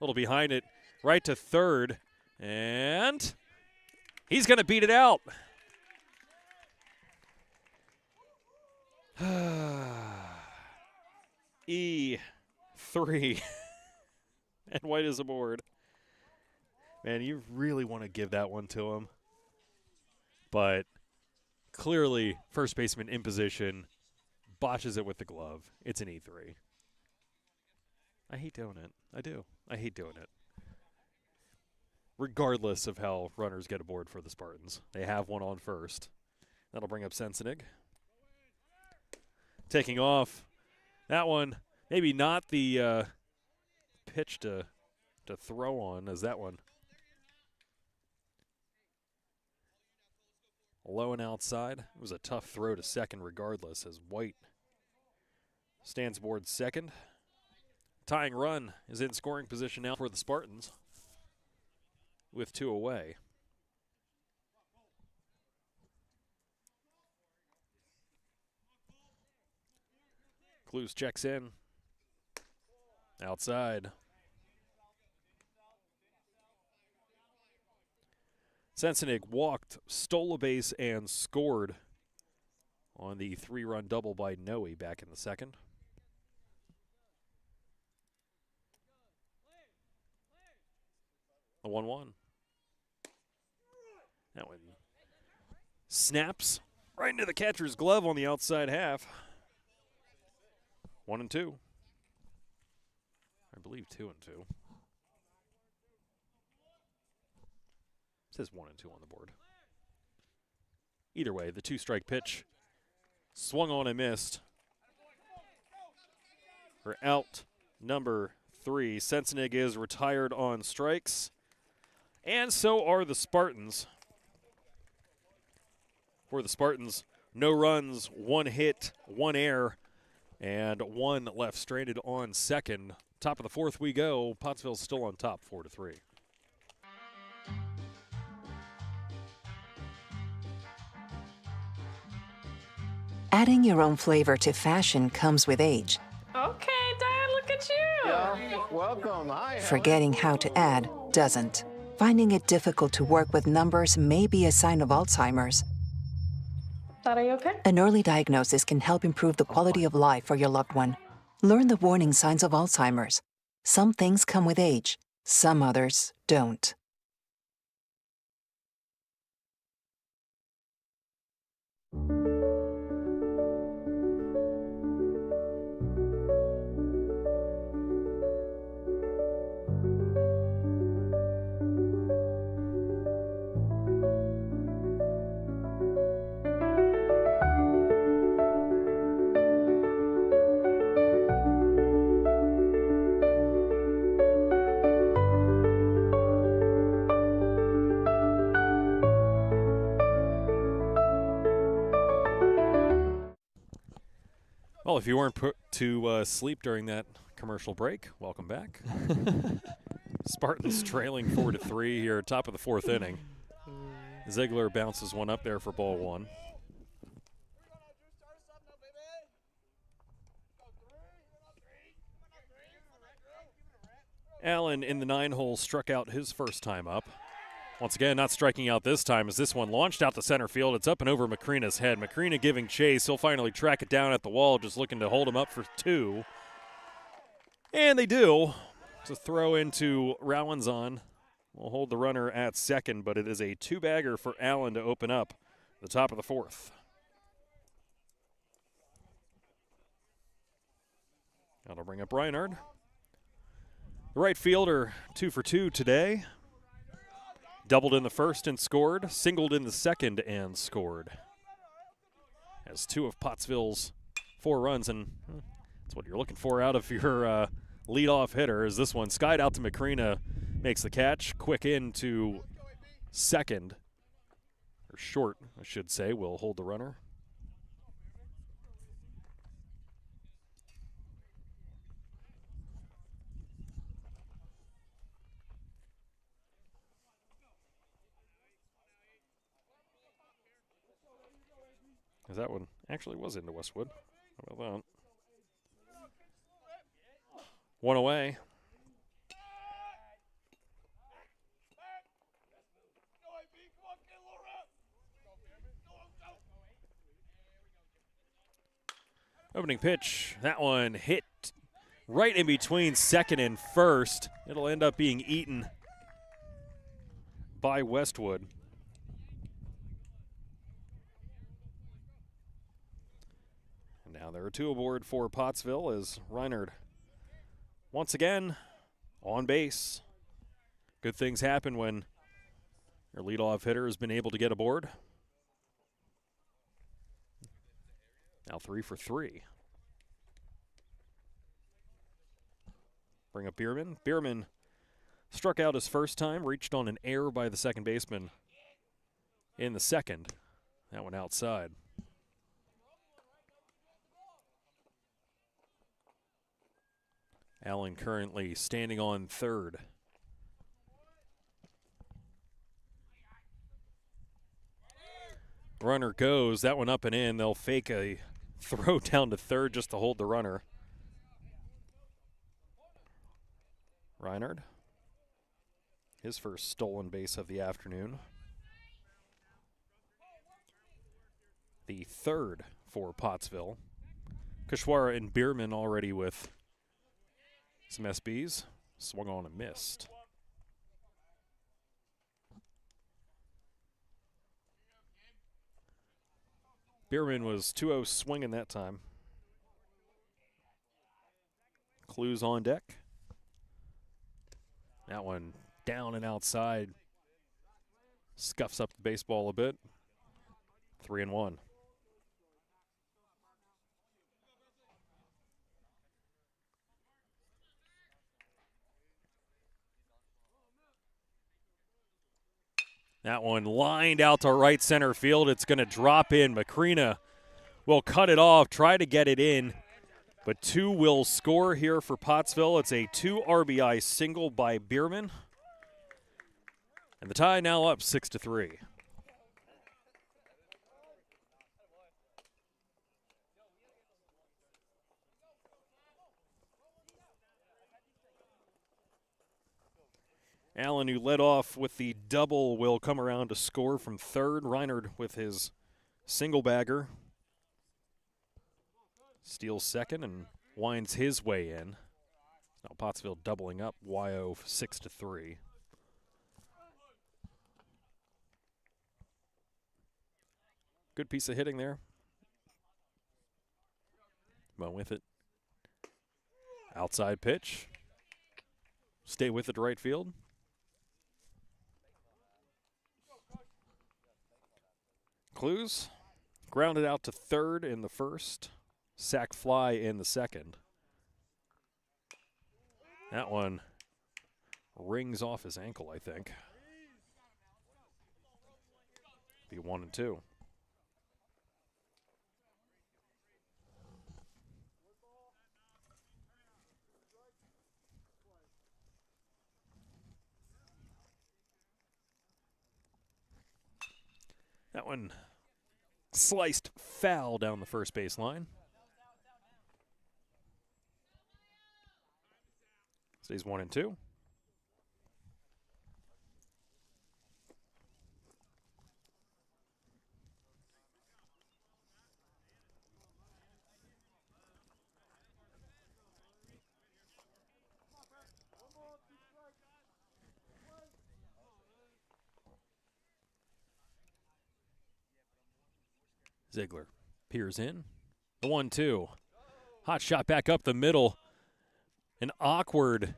a little behind it, right to third. And he's going to beat it out. E3. And White is aboard. Man, you really want to give that one to him. But clearly, first baseman in position, botches it with the glove. It's an E3. I hate doing it. I do. I hate doing it. Regardless of how runners get aboard for the Spartans. They have one on first. That'll bring up Sensenig. Taking off. That one, maybe not the pitch to throw on as that one. Low and outside. It was a tough throw to second regardless as White stands aboard second. Tying run is in scoring position now for the Spartans with 2 away. Clues checks in. Outside. Sensenig walked, stole a base, and scored on the 3-run double by Noe back in the second. The 1-1. That one snaps right into the catcher's glove on the outside half. 1-2. I believe 2-2. It says 1-2 on the board. Either way, the 2-strike pitch swung on and missed. For out number 3, Sensenig is retired on strikes. And so are the Spartans. For the Spartans, no runs, 1 hit, 1 error, and 1 left stranded on second. Top of the 4th we go. Pottsville's still on top, 4-3. Adding your own flavor to fashion comes with age. Okay, Dad, look at you. Yeah, welcome. Hi. Forgetting how to add doesn't. Finding it difficult to work with numbers may be a sign of Alzheimer's. Dad, are you okay? An early diagnosis can help improve the quality of life for your loved one. Learn the warning signs of Alzheimer's. Some things come with age, some others don't. Well, if you weren't put to sleep during that commercial break, welcome back. Spartans trailing 4-3 here, top of the 4th inning. Ziegler bounces one up there for ball 1. Allen in the 9-hole struck out his first time up. Once again, not striking out this time as this one launched out to center field. It's up and over Macrina's head. Macrina giving chase. He'll finally track it down at the wall, just looking to hold him up for 2. And they do. It's a throw into Rowanzon. Will hold the runner at second, but it is a 2-bagger for Allen to open up the top of the 4th. That'll bring up Reinhard. The right fielder, 2 for 2 today. Doubled in the first and scored, singled in the second and scored. Has 2 of Pottsville's 4 runs, and that's what you're looking for out of your leadoff hitter. Is this one skied out to Macrina, makes the catch, quick into second, or short, I should say, will hold the runner. Because that one actually was into Westwood. How about that? 1 away. Opening pitch. That one hit right in between second and first. It'll end up being eaten by Westwood. And now there are 2 aboard for Pottsville as Reinhardt once again on base. Good things happen when your leadoff hitter has been able to get aboard. Now 3 for 3. Bring up Bierman. Bierman struck out his first time, reached on an error by the second baseman in the second. That one outside. Allen currently standing on third. Runner goes. That one up and in. They'll fake a throw down to third just to hold the runner. Reinhardt, his first stolen base of the afternoon. The third for Pottsville. Kishwara and Bierman already with some SBs. Swung on and missed. Bierman was 2-0 swinging that time. Clues on deck. That one down and outside. Scuffs up the baseball a bit. 3-1. That one lined out to right center field. It's going to drop in. Macrina will cut it off, try to get it in. But 2 will score here for Pottsville. It's a 2 RBI single by Bierman. And the tie now up 6-3. Allen, who led off with the double, will come around to score from third. Reinhardt with his single bagger. Steals second and winds his way in. Now Pottsville doubling up. YO 6-3. Good piece of hitting there. Went with it. Outside pitch. Stay with it to right field. Clues. Grounded out to third in the first. Sac fly in the second. That one rings off his ankle, I think. Be 1-2. That one sliced foul down the first base line. Stays 1-2. Ziegler peers in. The 1-2. Hot shot back up the middle. An awkward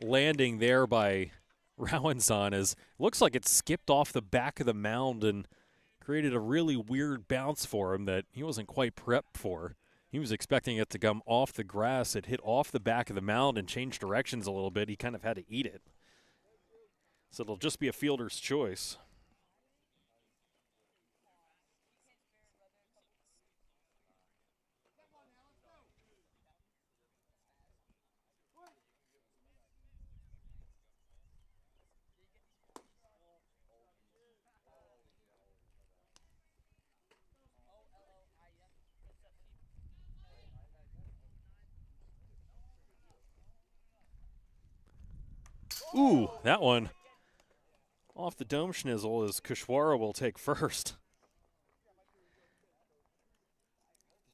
landing there by Rowanson as looks like it skipped off the back of the mound and created a really weird bounce for him that he wasn't quite prepped for. He was expecting it to come off the grass. It hit off the back of the mound and changed directions a little bit. He kind of had to eat it. So it'll just be a fielder's choice. Ooh, that one off the dome schnizzle as Kushwara will take first.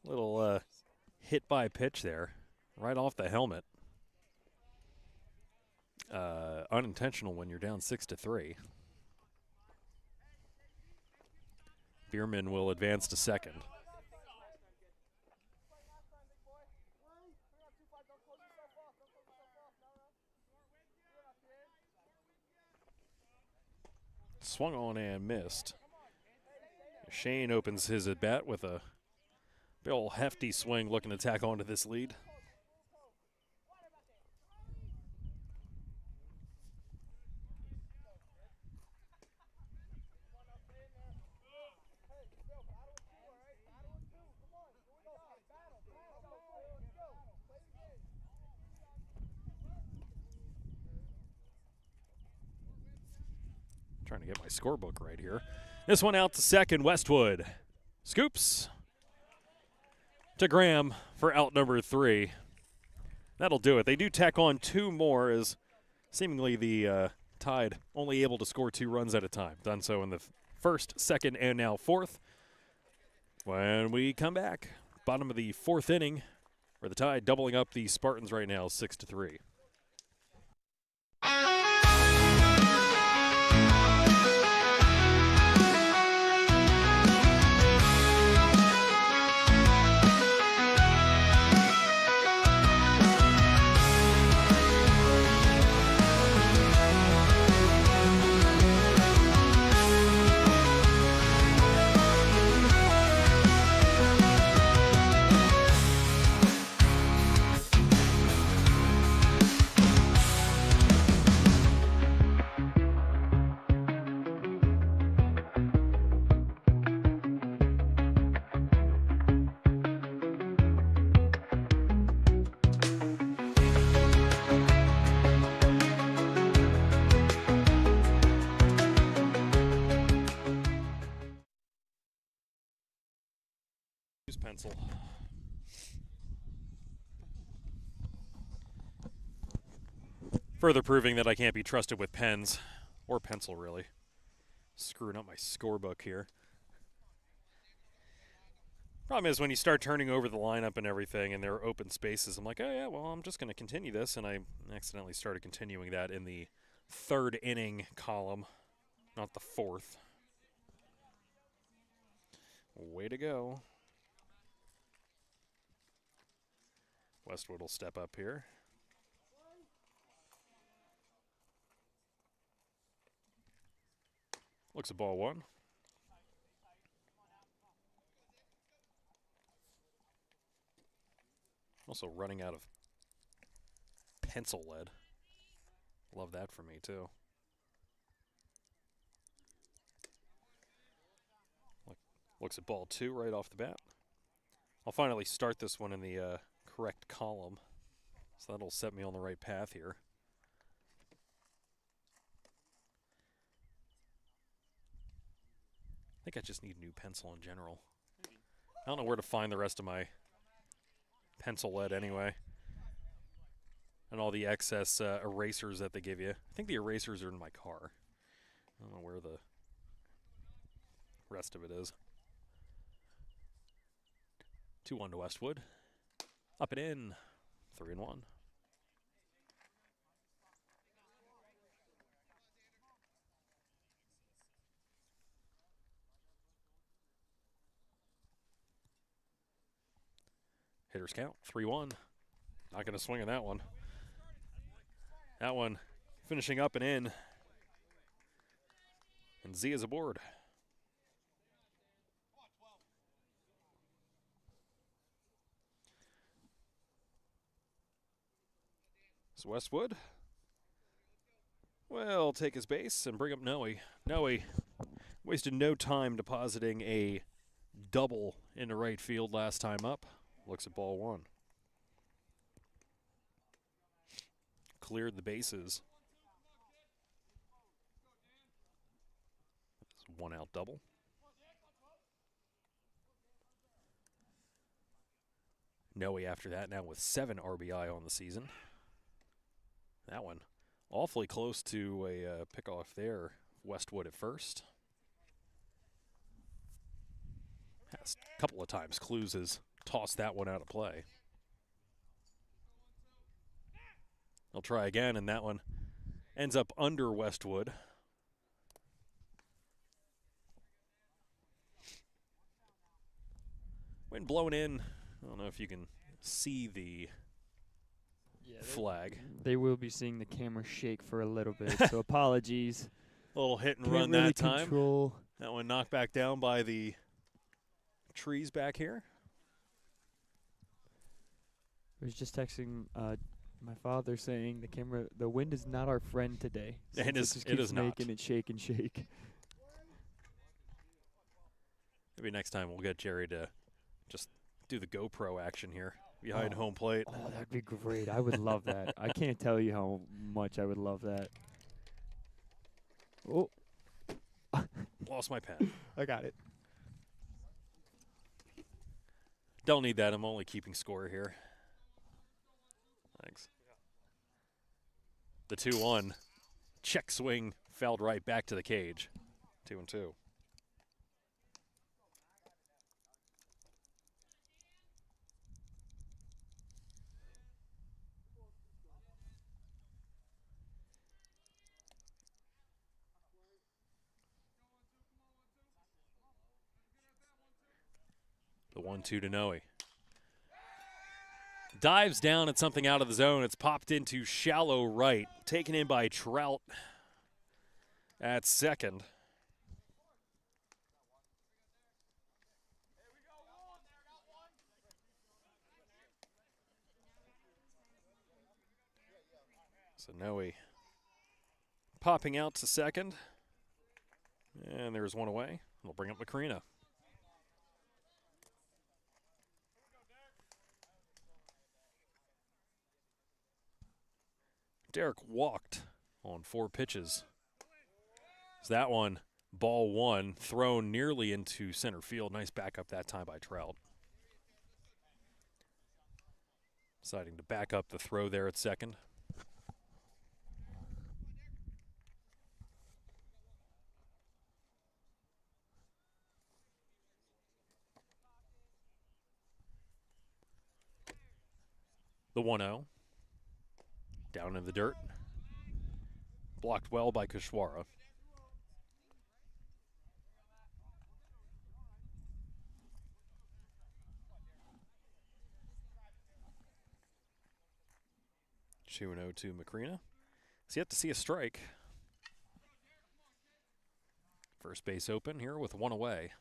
Little hit by pitch there, right off the helmet. Unintentional when you're down 6-3. Bierman will advance to second. Swung on and missed. Shane opens his at bat with a big old hefty swing, looking to tack onto this lead. Trying to get my scorebook right here. This one out to second, Westwood. Scoops to Graham for out number 3. That'll do it. They do tack on 2 more as seemingly the Tide only able to score 2 runs at a time. Done so in the first, second, and now fourth. When we come back, bottom of the 4th inning, where the Tide doubling up the Spartans right now, 6-3. Pencil. Further proving that I can't be trusted with pens or pencil, really. Screwing up my scorebook here. Problem is when you start turning over the lineup and everything and there are open spaces, I'm like, oh yeah, well, I'm just going to continue this, and I accidentally started continuing that in the 3rd inning column, not the 4th. Way to go. Westwood will step up here. Looks at ball 1. Also running out of pencil lead. Love that for me too. Looks at ball 2 right off the bat. I'll finally start this one in the correct column, so that'll set me on the right path here. I think I just need new pencil in general. I don't know where to find the rest of my pencil lead anyway, and all the excess erasers that they give you. I think the erasers are in my car. I don't know where the rest of it is. 2-1 to Westwood. Up and in, 3-1. Hitters count, 3-1. Not going to swing on that one. That one finishing up and in. And Z is aboard. So Westwood will take his base and bring up Noe. Noe wasted no time depositing a double into right field last time up. Looks at ball 1. Cleared the bases. 1-out double. Noe after that now with 7 RBI on the season. That one awfully close to a pickoff there. Westwood at first. Has a couple of times Clues has tossed that one out of play. They'll try again, and that one ends up under Westwood. Wind blowing in. I don't know if you can see the flag. They will be seeing the camera shake for a little bit, so apologies. A little hit and Can't run really that time. control. That one knocked back down by the trees back here. I was just texting my father saying the wind is not our friend today. It Just is keeps not. making it shake and shake. Maybe next time we'll get Jerry to just do the GoPro action here behind home plate. Oh, that'd be great. I would love that. I can't tell you how much I would love that. Oh, Lost my pen. I got it. Don't need that. I'm only keeping score here. Thanks. The 2-1. Check swing fouled right back to the cage. 2-2. The 1-2 to Noe. Dives down at something out of the zone. It's popped into shallow right. Taken in by Trout at second. So Noe popping out to second. And there's one away. We'll bring up Macrina. Derek walked on 4 pitches. So that one, ball 1, thrown nearly into center field. Nice backup that time by Trout. Deciding to back up the throw there at second. The 1-0. Down in the dirt. Blocked well by Kushwara. Two and 0 to Macrina. He's yet to see a strike. First base open here with one away.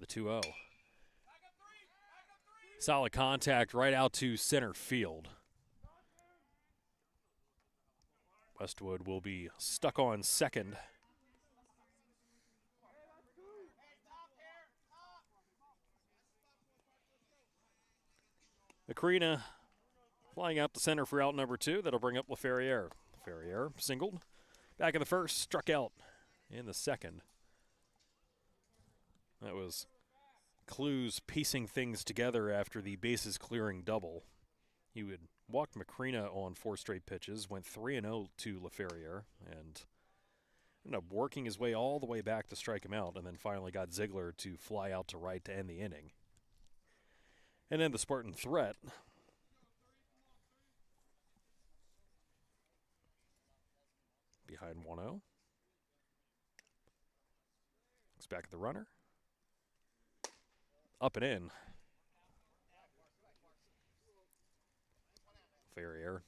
The 2-0. Solid contact right out to center field. Westwood will be stuck on second. Macrina flying out to center for out number 2. That'll bring up LaFerriere. LaFerriere singled. Back in the first, struck out in the second. That was Clues piecing things together after the bases clearing double. He would walk Macrina on 4 straight pitches, went 3-0 to LaFerriere, and ended up working his way all the way back to strike him out, and then finally got Ziegler to fly out to right to end the inning. And then the Spartan threat. Behind 1-0. Looks back at the runner. Up and in. Ferrier.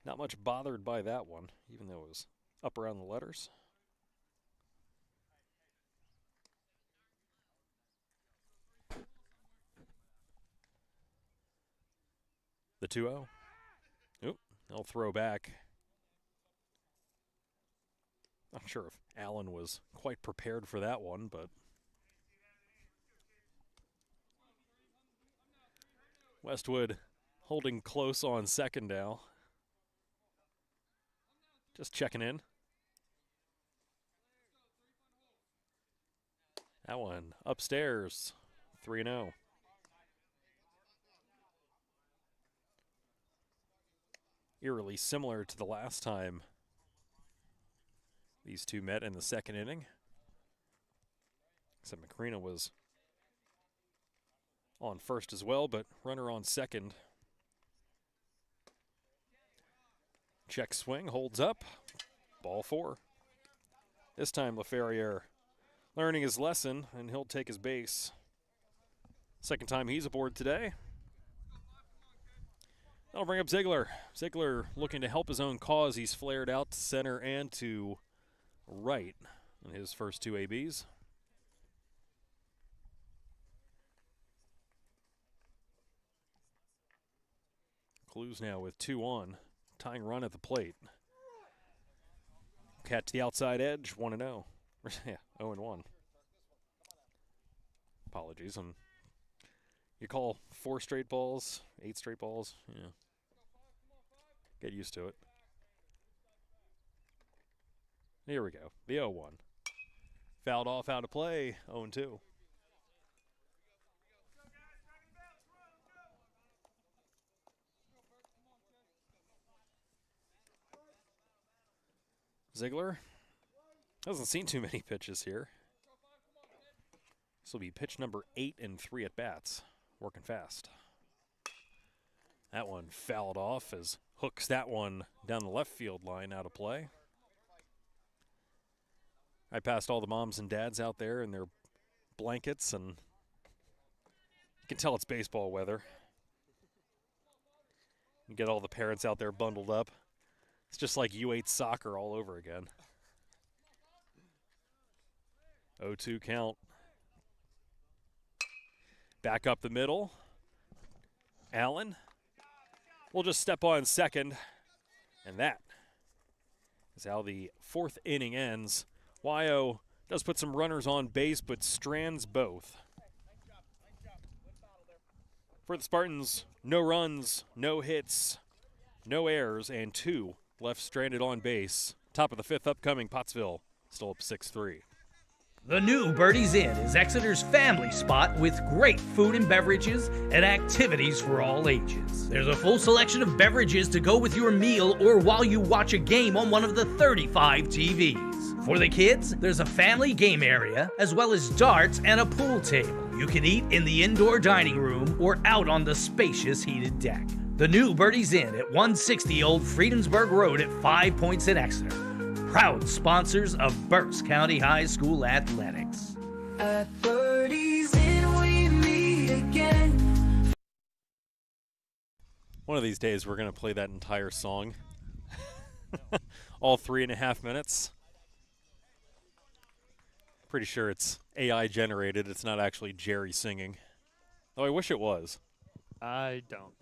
Not much bothered by that one, even though it was up around the letters. The 2-0. Oop, they'll throw back. Not sure if Allen was quite prepared for that one, but Westwood holding close on second now. Just checking in. That one upstairs, 3-0. Eerily similar to the last time these two met in the second inning. Except Macrina was on first as well, but runner on second. Check swing, holds up. Ball 4. This time LaFerriere learning his lesson, and he'll take his base. Second time he's aboard today. That'll bring up Ziegler. Ziegler looking to help his own cause. He's flared out to center and to right in his first two ABs. Clues now with 2 on. Tying run at the plate. Cat to the outside edge, 1-0. Yeah, 0-1. Apologies. You call 4 straight balls, 8 straight balls. Yeah. Get used to it. Here we go. The 0-1. Fouled off out of play, 0-2. Ziegler hasn't seen too many pitches here. This will be pitch number 8 in 3 at bats. Working fast. That one fouled off as hooks that one down the left field line out of play. I passed all the moms and dads out there in their blankets, and you can tell it's baseball weather. You get all the parents out there bundled up. It's just like U8 soccer all over again. 0-2 count. Back up the middle. Allen will just step on second. And that is how the 4th inning ends. Wyo does put some runners on base, but strands both. For the Spartans, no runs, no hits, no errors, and 2 left stranded on base. Top of the 5th upcoming, Pottsville still up 6-3. The new Birdie's Inn is Exeter's family spot with great food and beverages and activities for all ages. There's a full selection of beverages to go with your meal or while you watch a game on one of the 35 TVs. For the kids, there's a family game area as well as darts and a pool table. You can eat in the indoor dining room or out on the spacious heated deck. The new Birdie's Inn at 160 Old Friedensburg Road at 5 Points in Exeter. Proud sponsors of Berks County High School Athletics. At Birdie's Inn we meet again. One of these days we're going to play that entire song. All 3.5 minutes. Pretty sure it's AI generated. It's not actually Jerry singing. Though I wish it was. I don't.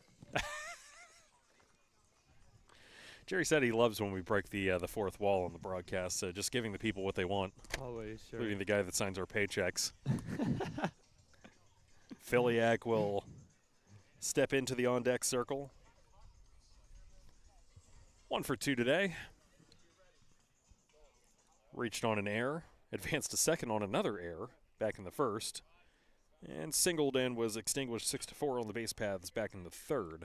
Jerry said he loves when we break the 4th wall on the broadcast, so just giving the people what they want. Always, sure. Including the guy that signs our paychecks. Filiak will step into the on-deck circle. 1 for 2 today. Reached on an error. Advanced to second on another error back in the 1st. And singled and was extinguished 6-4 on the base paths back in the 3rd.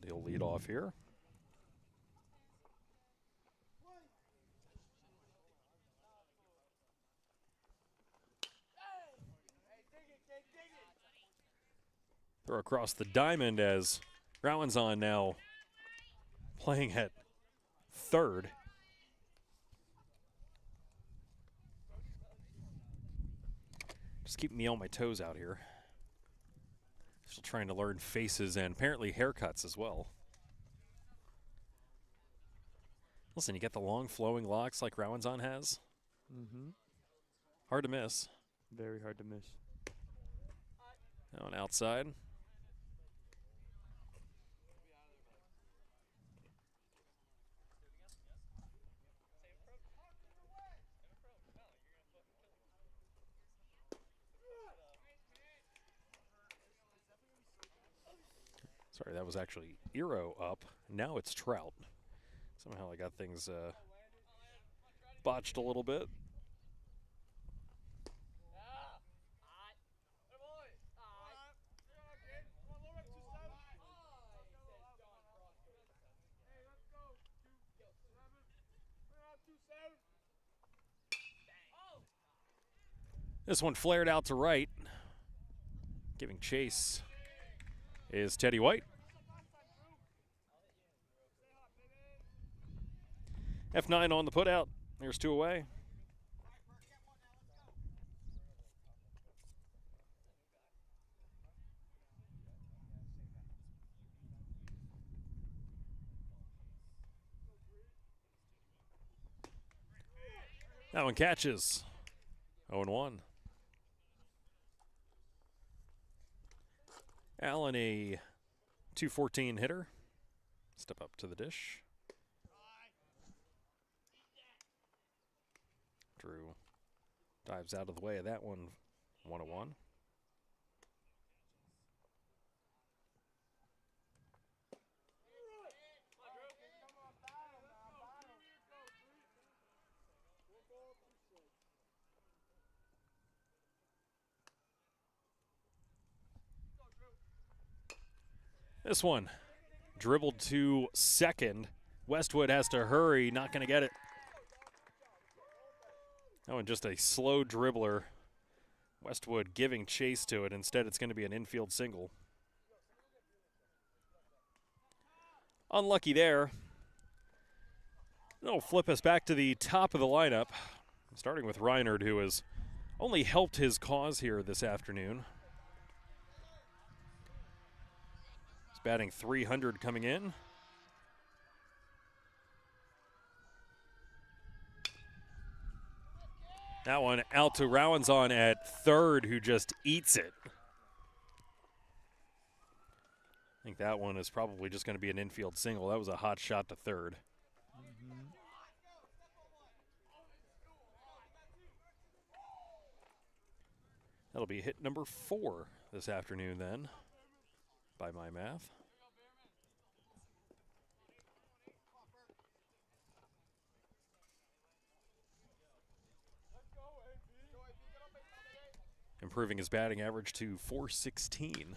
He'll lead off here. Throw across the diamond as Rowanzon now playing at 3rd. Just keeping me on my toes out here. Still trying to learn faces and apparently haircuts as well. Listen, you get the long flowing locks like Rowanzon has. Mm-hmm. Hard to miss. Very hard to miss. Now on outside. Sorry, that was actually Eero up. Now it's Trout. Somehow I got things botched a little bit. This one flared out to right. Giving chase is Teddy White. F9 on the putout. There's 2 away. That one catches. 0-1. Allen, a 214 hitter. Step up to the dish. Drew dives out of the way of that one. 1-1. This one dribbled to second. Westwood has to hurry, not going to get it. That one just a slow dribbler. Westwood giving chase to it. Instead, it's going to be an infield single. Unlucky there. That'll flip us back to the top of the lineup, starting with Reinhardt, who has only helped his cause here this afternoon. He's batting .300 coming in. That one out to Rowanson at third, who just eats it. I think that one is probably just going to be an infield single. That was a hot shot to third. That'll be hit number 4 this afternoon then, by my math. Improving his batting average to .416.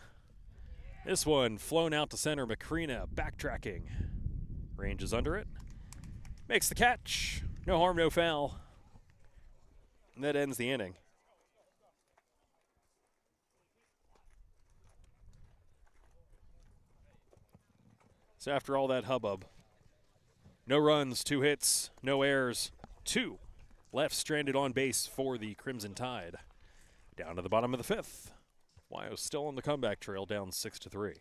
This one flown out to center. Macrina backtracking. Range is under it. Makes the catch. No harm, no foul. And that ends the inning. So after all that hubbub, no runs, 2 hits, no errors, 2 left stranded on base for the Crimson Tide. Down to the bottom of the 5th. Wyo still on the comeback trail, down 6-3.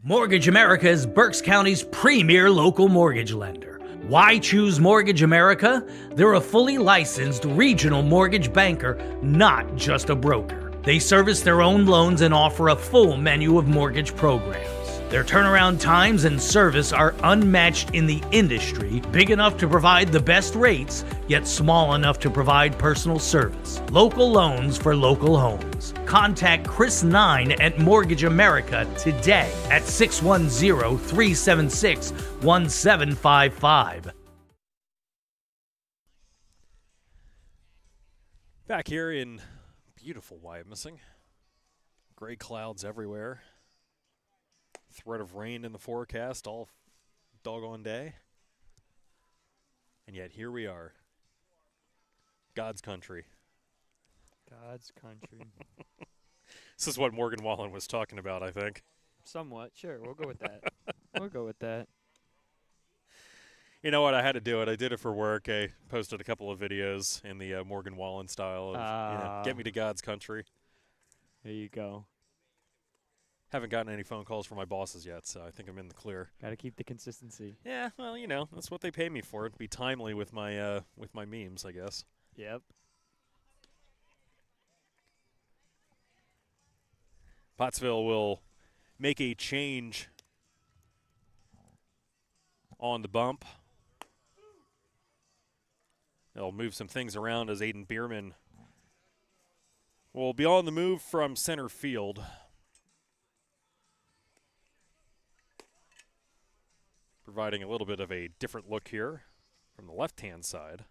Mortgage America is Berks County's premier local mortgage lender. Why choose Mortgage America? They're a fully licensed regional mortgage banker, not just a broker. They service their own loans and offer a full menu of mortgage programs. Their turnaround times and service are unmatched in the industry, big enough to provide the best rates, yet small enough to provide personal service. Local loans for local homes. Contact Chris 9 at Mortgage America today at 610-376-1755. Back here in beautiful Wyomissing. Gray clouds everywhere. Threat of rain in the forecast all doggone day. And yet here we are. God's country. God's country. This is what Morgan Wallen was talking about, I think. Somewhat. Sure, we'll go with that. We'll go with that. You know what? I had to do it. I did it for work. I posted a couple of videos in the Morgan Wallen style of, get me to God's country. There you go. Haven't gotten any phone calls from my bosses yet, so I think I'm in the clear. Got to keep the consistency. Yeah, well, you know, that's what they pay me for. To be timely with my memes, I guess. Yep. Pottsville will make a change on the bump. They'll move some things around as Aiden Bierman will be on the move from center field. Providing a little bit of a different look here from the left-hand side.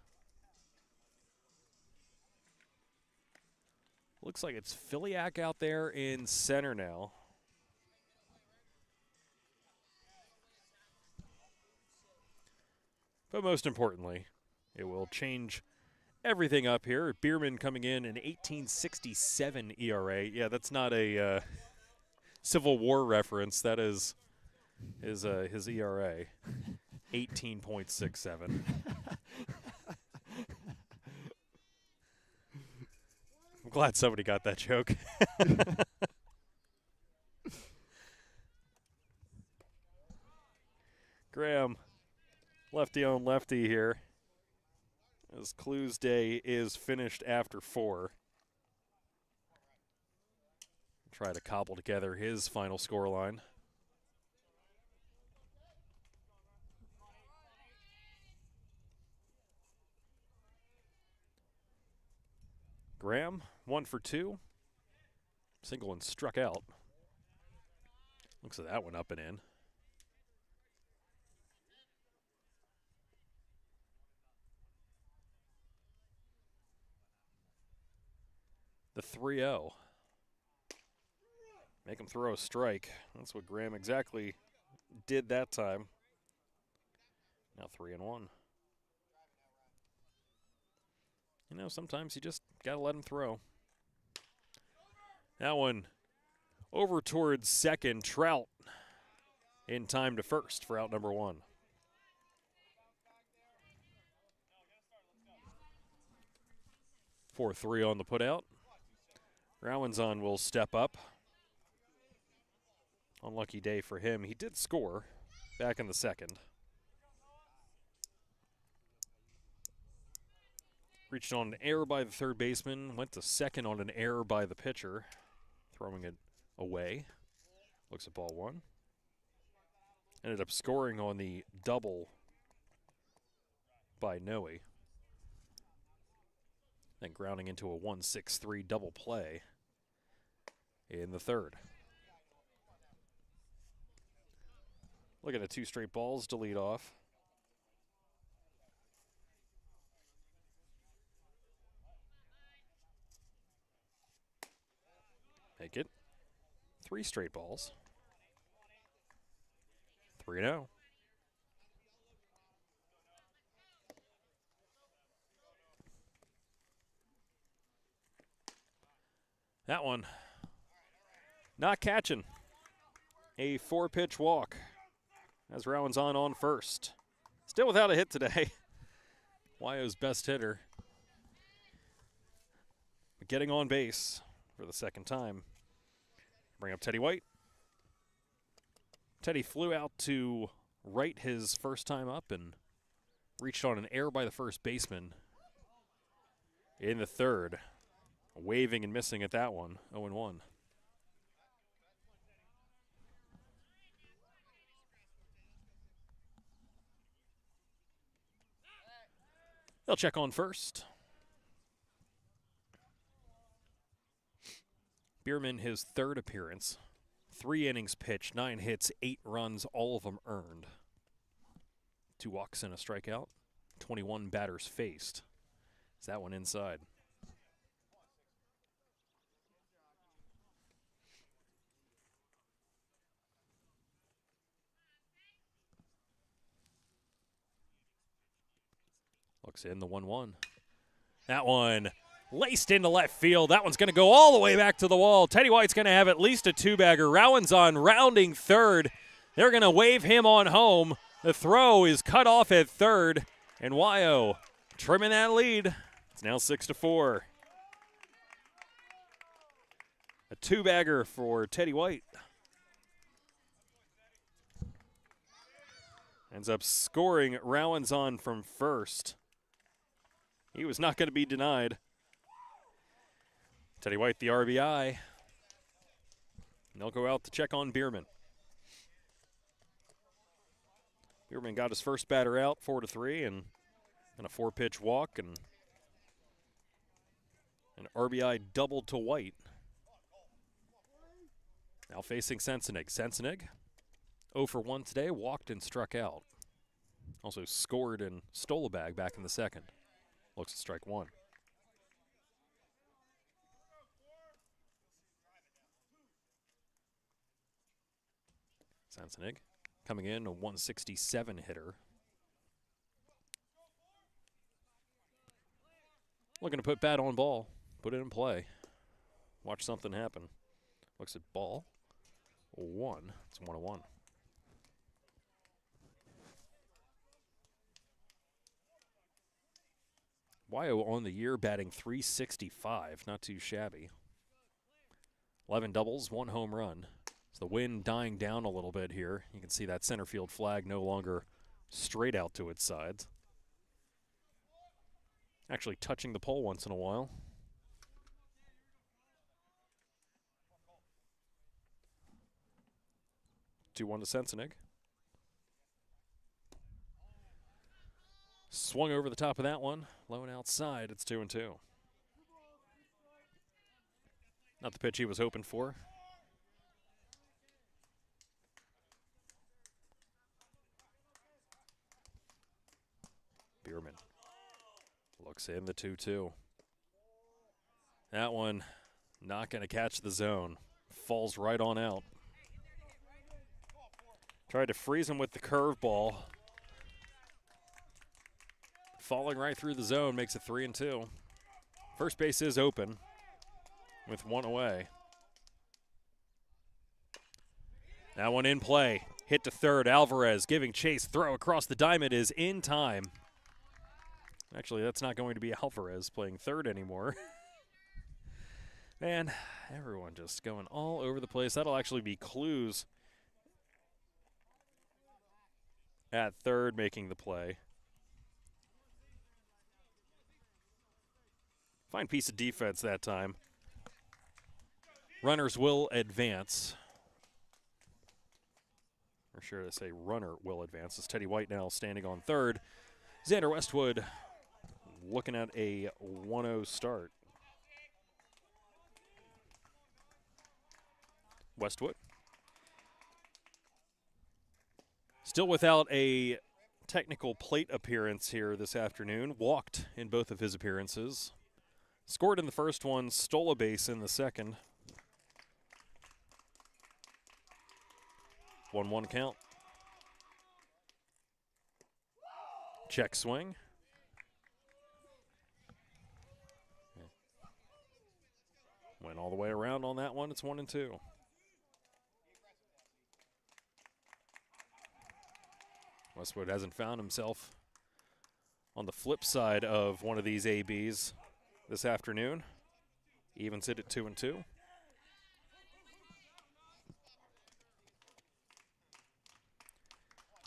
Looks like it's Filiak out there in center now. But most importantly, it will change everything up here. Bierman coming in an 1867 ERA. Yeah, that's not a Civil War reference. That is his ERA, 18.67. I'm glad somebody got that joke. Graham, lefty on lefty here. as Clues Day is finished after 4. Try to cobble together his final scoreline. Graham, 1 for 2. Single one struck out. Looks like that one up and in. The 3-0. Make him throw a strike. That's what Graham exactly did that time. Now 3-1. You know, sometimes you just got to let him throw. That one over towards second. Trout in time to first for out number 1. Four 3 on the putout. Rowanzon will step up. Unlucky day for him. He did score back in the second. Reached on an error by the third baseman. Went to second on an error by the pitcher. Throwing it away. Looks at ball 1. Ended up scoring on the double by Noe. Then grounding into a 1-6-3 double play in the third. Looking at 2 straight balls to lead off. Make it 3 straight balls. 3-0. That one not catching. A 4-pitch walk as Rowanzon on first. Still without a hit today. Wyo's best hitter. But getting on base for the second time. Bring up Teddy White. Teddy flew out to right his first time up and reached on an error by the first baseman in the third. Waving and missing at that one, 0-1. They'll check on first. Bierman, his third appearance. 3 innings pitched, 9 hits, 8 runs, all of them earned. 2 walks and a strikeout. 21 batters faced. Is that one inside? Looks in the 1-1. That one laced into left field. That one's going to go all the way back to the wall. Teddy White's going to have at least a 2-bagger. Rowanzon rounding third. They're going to wave him on home. The throw is cut off at third. And Wyo trimming that lead. It's now 6-4. A 2-bagger for Teddy White. Ends up scoring Rowanzon from first. He was not going to be denied. Teddy White, the RBI. And they'll go out to check on Bierman. Bierman got his first batter out, 4-3, and a 4-pitch walk, and an RBI double to White. Now facing Sensenig. Sensenig, 0 for 1 today, walked and struck out. Also scored and stole a bag back in the second. Looks at strike 1. Sensenig coming in, a 167 hitter. Looking to put bat on ball, put it in play. Watch something happen. Looks at ball. 1. It's 1-1. Wyo on the year batting .365, not too shabby. 11 doubles, 1 home run. So the wind dying down a little bit here. You can see that center field flag no longer straight out to its sides. actually touching the pole once in a while. Two 1 to Sensenig. Swung over the top of that one. Low and outside. It's 2-2. Not the pitch he was hoping for. Bierman looks in the 2-2. That one not going to catch the zone. Falls right on out. Tried to freeze him with the curveball. Falling right through the zone makes it 3-2. First base is open with one away. That one in play. Hit to third. Alvarez giving chase. Throw across the diamond is in time. Actually, that's not going to be Alvarez playing third anymore. Man, everyone just going all over the place. That'll actually be Clues at third making the play. Fine piece of defense that time. Runners will advance. Or sure to say runner will advance. It's Teddy White now standing on third. Xander Westwood looking at a 1-0 start. Westwood still without a technical plate appearance here this afternoon. Walked in both of his appearances. Scored in the first one, stole a base in the second. 1-1 count. Check swing. Went all the way around on that one. It's 1-2. Westwood hasn't found himself on the flip side of one of these ABs this afternoon. Evens it at 2-2.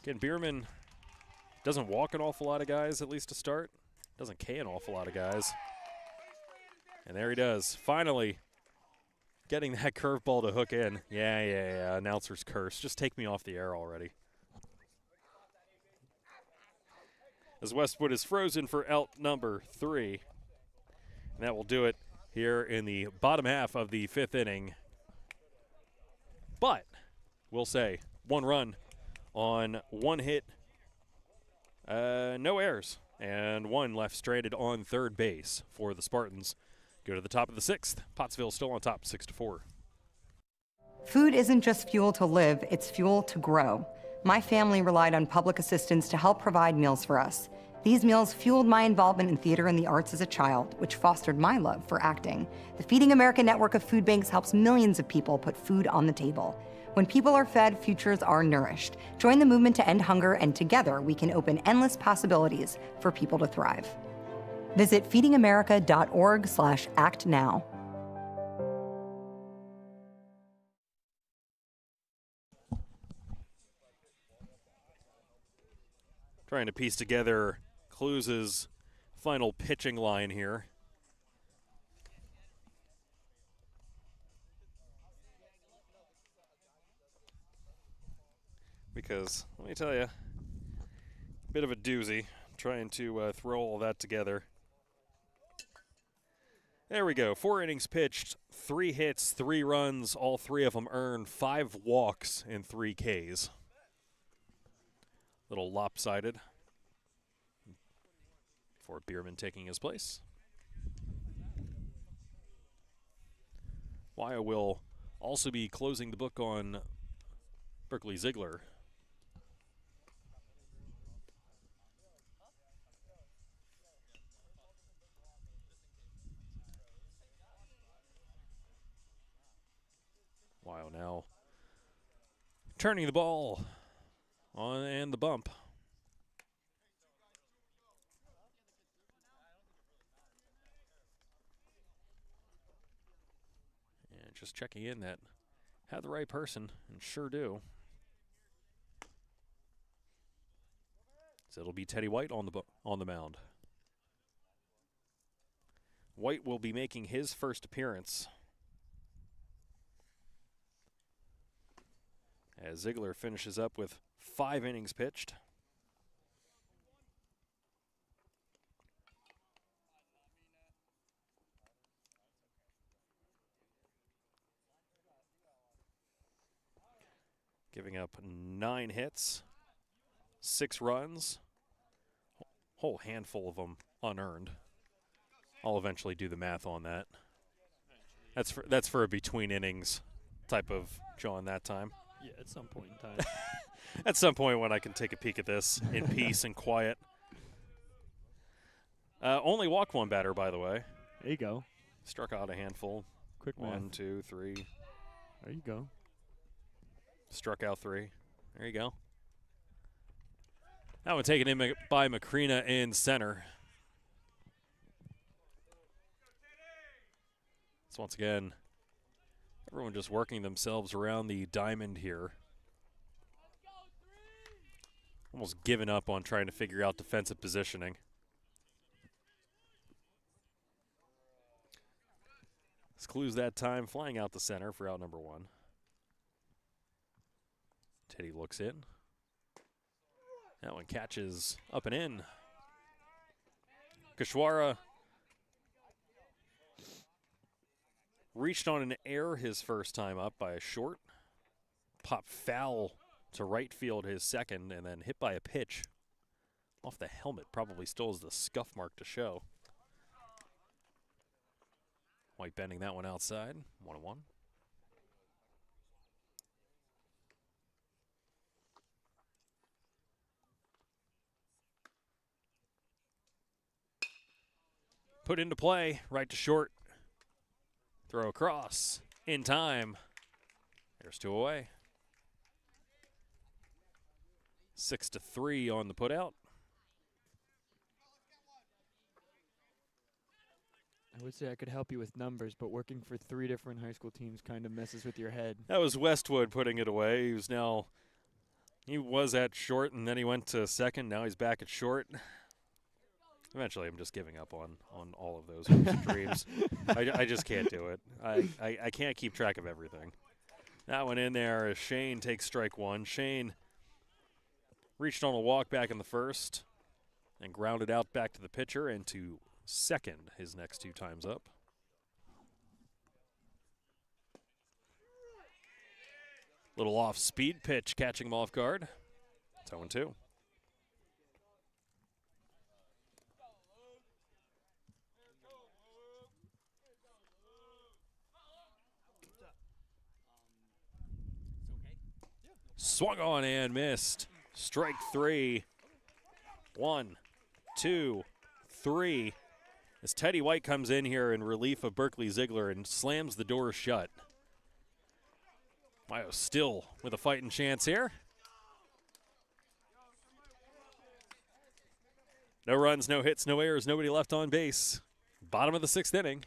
Again, Bierman doesn't walk an awful lot of guys, at least to start. Doesn't K an awful lot of guys. And there he does. Finally getting that curveball to hook in. Yeah. Announcer's curse. Just take me off the air already. As Westwood is frozen for out number 3. And that will do it here in the bottom half of the 5th inning. But we'll say 1 run on 1 hit, no errors, and 1 left stranded on third base for the Spartans. Go to the top of the 6th. Pottsville still on top, 6-4. Food isn't just fuel to live, it's fuel to grow. My family relied on public assistance to help provide meals for us. These meals fueled my involvement in theater and the arts as a child, which fostered my love for acting. The Feeding America network of food banks helps millions of people put food on the table. When people are fed, futures are nourished. Join the movement to end hunger, and together we can open endless possibilities for people to thrive. Visit feedingamerica.org/actnow. Trying to piece together Clues' final pitching line here. Because, let me tell you, bit of a doozy trying to throw all that together. There we go. 4 innings pitched, 3 hits, 3 runs, all 3 of them earned, 5 walks and 3 Ks. Little lopsided for Bierman taking his place. Wyo will also be closing the book on Berkeley Ziegler. Wyo now turning the ball on and the bump. And just checking in that had the right person, and sure do. So it'll be Teddy White on the mound. White will be making his first appearance as Ziegler finishes up with 5 innings pitched. Giving up 9 hits, 6 runs, whole handful of them unearned. I'll eventually do the math on that. That's for a between innings type of John that time. Yeah, at some point in time. At some point when I can take a peek at this in peace and quiet. Only walked 1 batter, by the way. There you go. Struck out a handful. Quick 1, math. 2, 3. There you go. Struck out 3. There you go. That one taken in by Macrina in center. So once again, everyone just working themselves around the diamond here. Almost giving up on trying to figure out defensive positioning. Clues that time, flying out the center for out number 1. Teddy looks in. That one catches up and in. Kashwara reached on an error his first time up by a short. Pop foul to right field his second, and then hit by a pitch off the helmet. Probably still has the scuff mark to show. White bending that one outside. 1-1. Put into play, right to short. Throw across, in time. There's 2 away. 6-3 on the putout. I would say I could help you with numbers, but working for 3 different high school teams kind of messes with your head. That was Westwood putting it away. He was at short, and then he went to second. Now he's back at short. Eventually, I'm just giving up on all of those hopes and dreams. I just can't do it. I can't keep track of everything. That one in there as Shane takes strike 1. Shane reached on a walk back in the first and grounded out back to the pitcher and to second his next 2 times up. Little off-speed pitch catching him off guard. It's 0-2. Swung on and missed. Strike 3. 1, 2, 3. As Teddy White comes in here in relief of Berkeley Ziegler and slams the door shut. Mayo still with a fighting chance here. No runs, no hits, no errors, nobody left on base. Bottom of the 6th inning.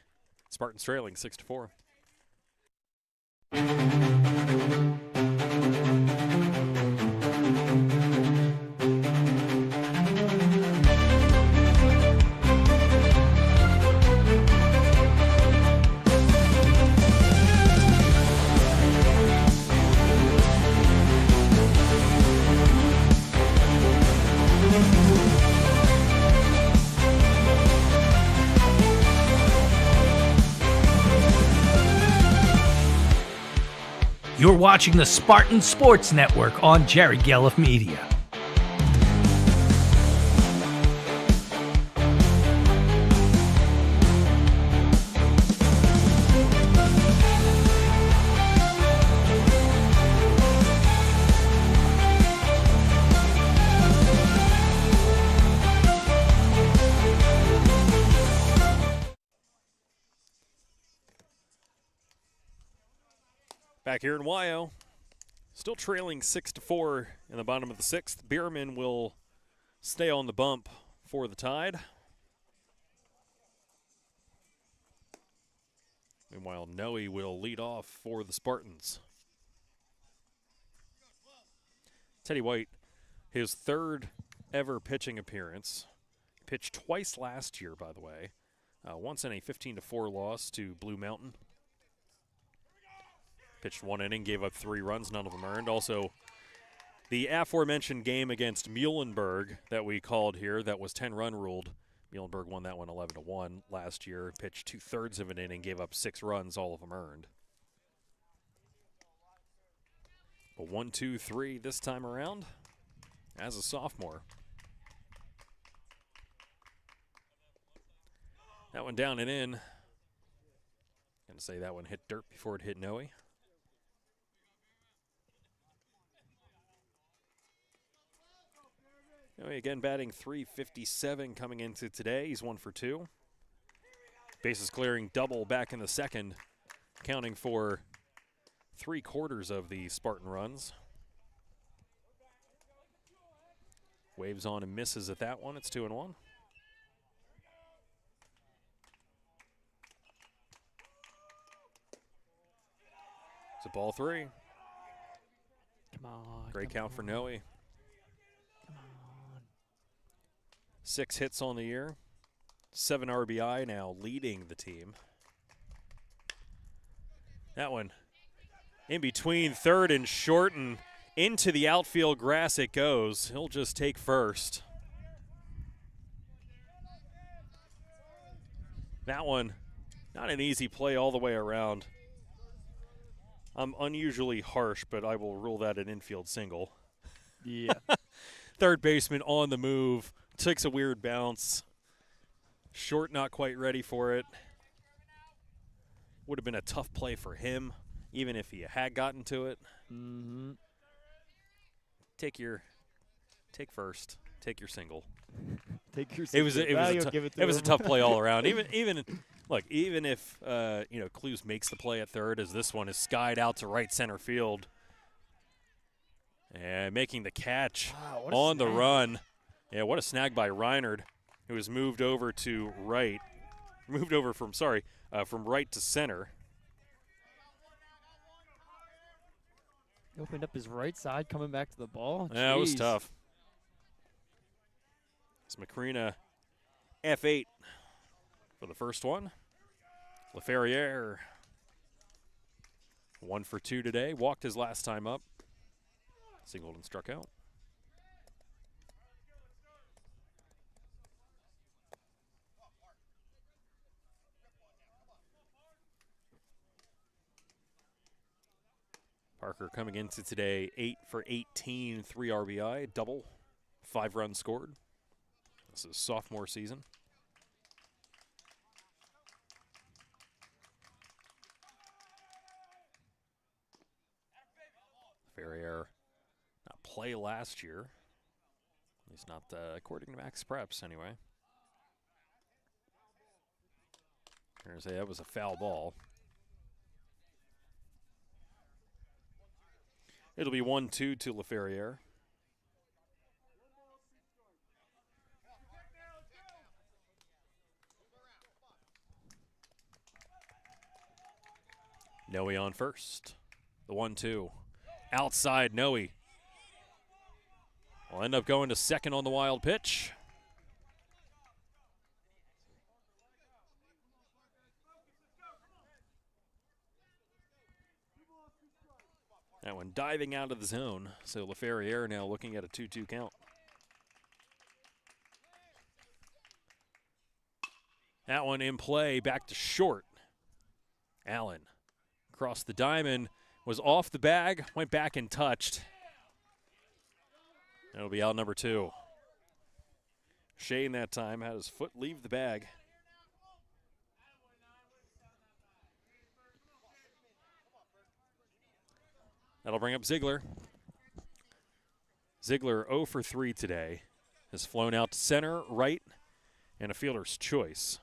Spartans trailing 6-4. You're watching the Spartan Sports Network on Jerry Gelliff Media. Back here in Wyo, still trailing 6-4 in the bottom of the 6th. Bierman will stay on the bump for the Tide. Meanwhile, Noe will lead off for the Spartans. Teddy White, his 3rd ever pitching appearance. Pitched twice last year, by the way. once in a 15-4 loss to Blue Mountain. Pitched 1 inning, gave up 3 runs, none of them earned. Also, the aforementioned game against Muhlenberg that we called here that was 10-run ruled. Muhlenberg won that one 11-1 last year. Pitched 2/3 of an inning, gave up 6 runs, all of them earned. But 1-2-3 this time around as a sophomore. That one down and in. Gonna say that one hit dirt before it hit Noe. Noe again batting .357 coming into today. He's 1 for 2. Bases clearing double back in the second, counting for 3/4 of the Spartan runs. Waves on and misses at that one. It's 2-1. It's a ball 3. Come on. Great come count for on. Noe. Come on. 6 hits on the year. 7 RBI now, leading the team. That one in between third and short, and into the outfield grass it goes. He'll just take first. That one, not an easy play all the way around. I'm unusually harsh, but I will rule that an infield single. Yeah. Third baseman on the move, takes a weird bounce. Short not quite ready for it. Would have been a tough play for him, even if he had gotten to it. Mm-hmm. Take first. Take your single. Take your. It was a tough play all around. Even if Clues makes the play at third, as this one is skied out to right center field, and making the catch on the run. Yeah, what a snag by Reinard, who was moved over to right. From right to center. He opened up his right side, coming back to the ball. Yeah, it was Jeez. tough. It's Macrina F8 for the first one. LaFerriere 1 for 2 today. Walked his last time up. Singled and struck out. Parker coming into today 8 for 18, 3 RBI, double, 5 runs scored. This is sophomore season. Ferrier not play last year. At least not according to Max Preps anyway. I'm going to say that was a foul ball. It'll be 1-2 to LaFerriere. Noe on first. The 1-2. Outside Noe. Will end up going to second on the wild pitch. That one diving out of the zone. So LaFerriere now looking at a 2-2 count. That one in play, back to short. Allen crossed the diamond, was off the bag, went back and touched. That'll be out number 2. Shane that time had his foot leave the bag. That'll bring up Ziegler. Ziegler 0 for 3 today. Has flown out to center, right, and a fielder's choice.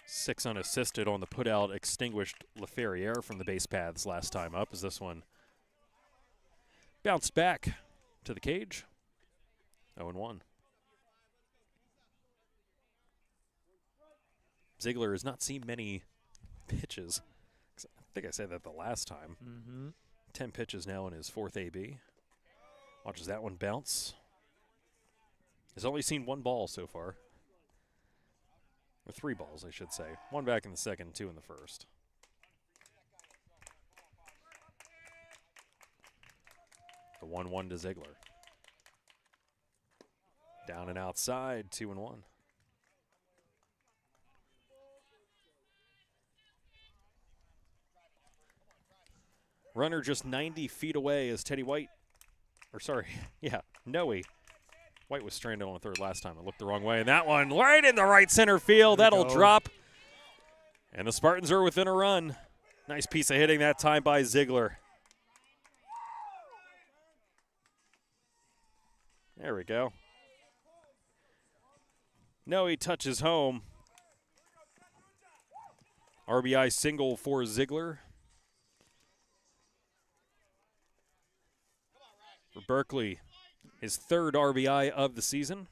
6 unassisted on the putout, extinguished LaFerriere from the base paths last time up, as this one bounced back to the cage. 0-1. Ziegler has not seen many pitches. I think I said that the last time. 10 pitches now in his 4th AB. Watches that one bounce. has only seen one ball so far. Or 3 balls, I should say. 1 back in the second, 2 in the first. The 1-1 to Ziegler. Down and outside, 2-1. Runner just 90 feet away is Teddy White. Or sorry, yeah, Noe. White was stranded on the third last time. I looked the wrong way, and that one right in the right center field. That'll drop. And the Spartans are within a run. Nice piece of hitting that time by Ziegler. There we go. Noe touches home. RBI single for Ziegler. For Berkeley, his 3rd RBI of the season.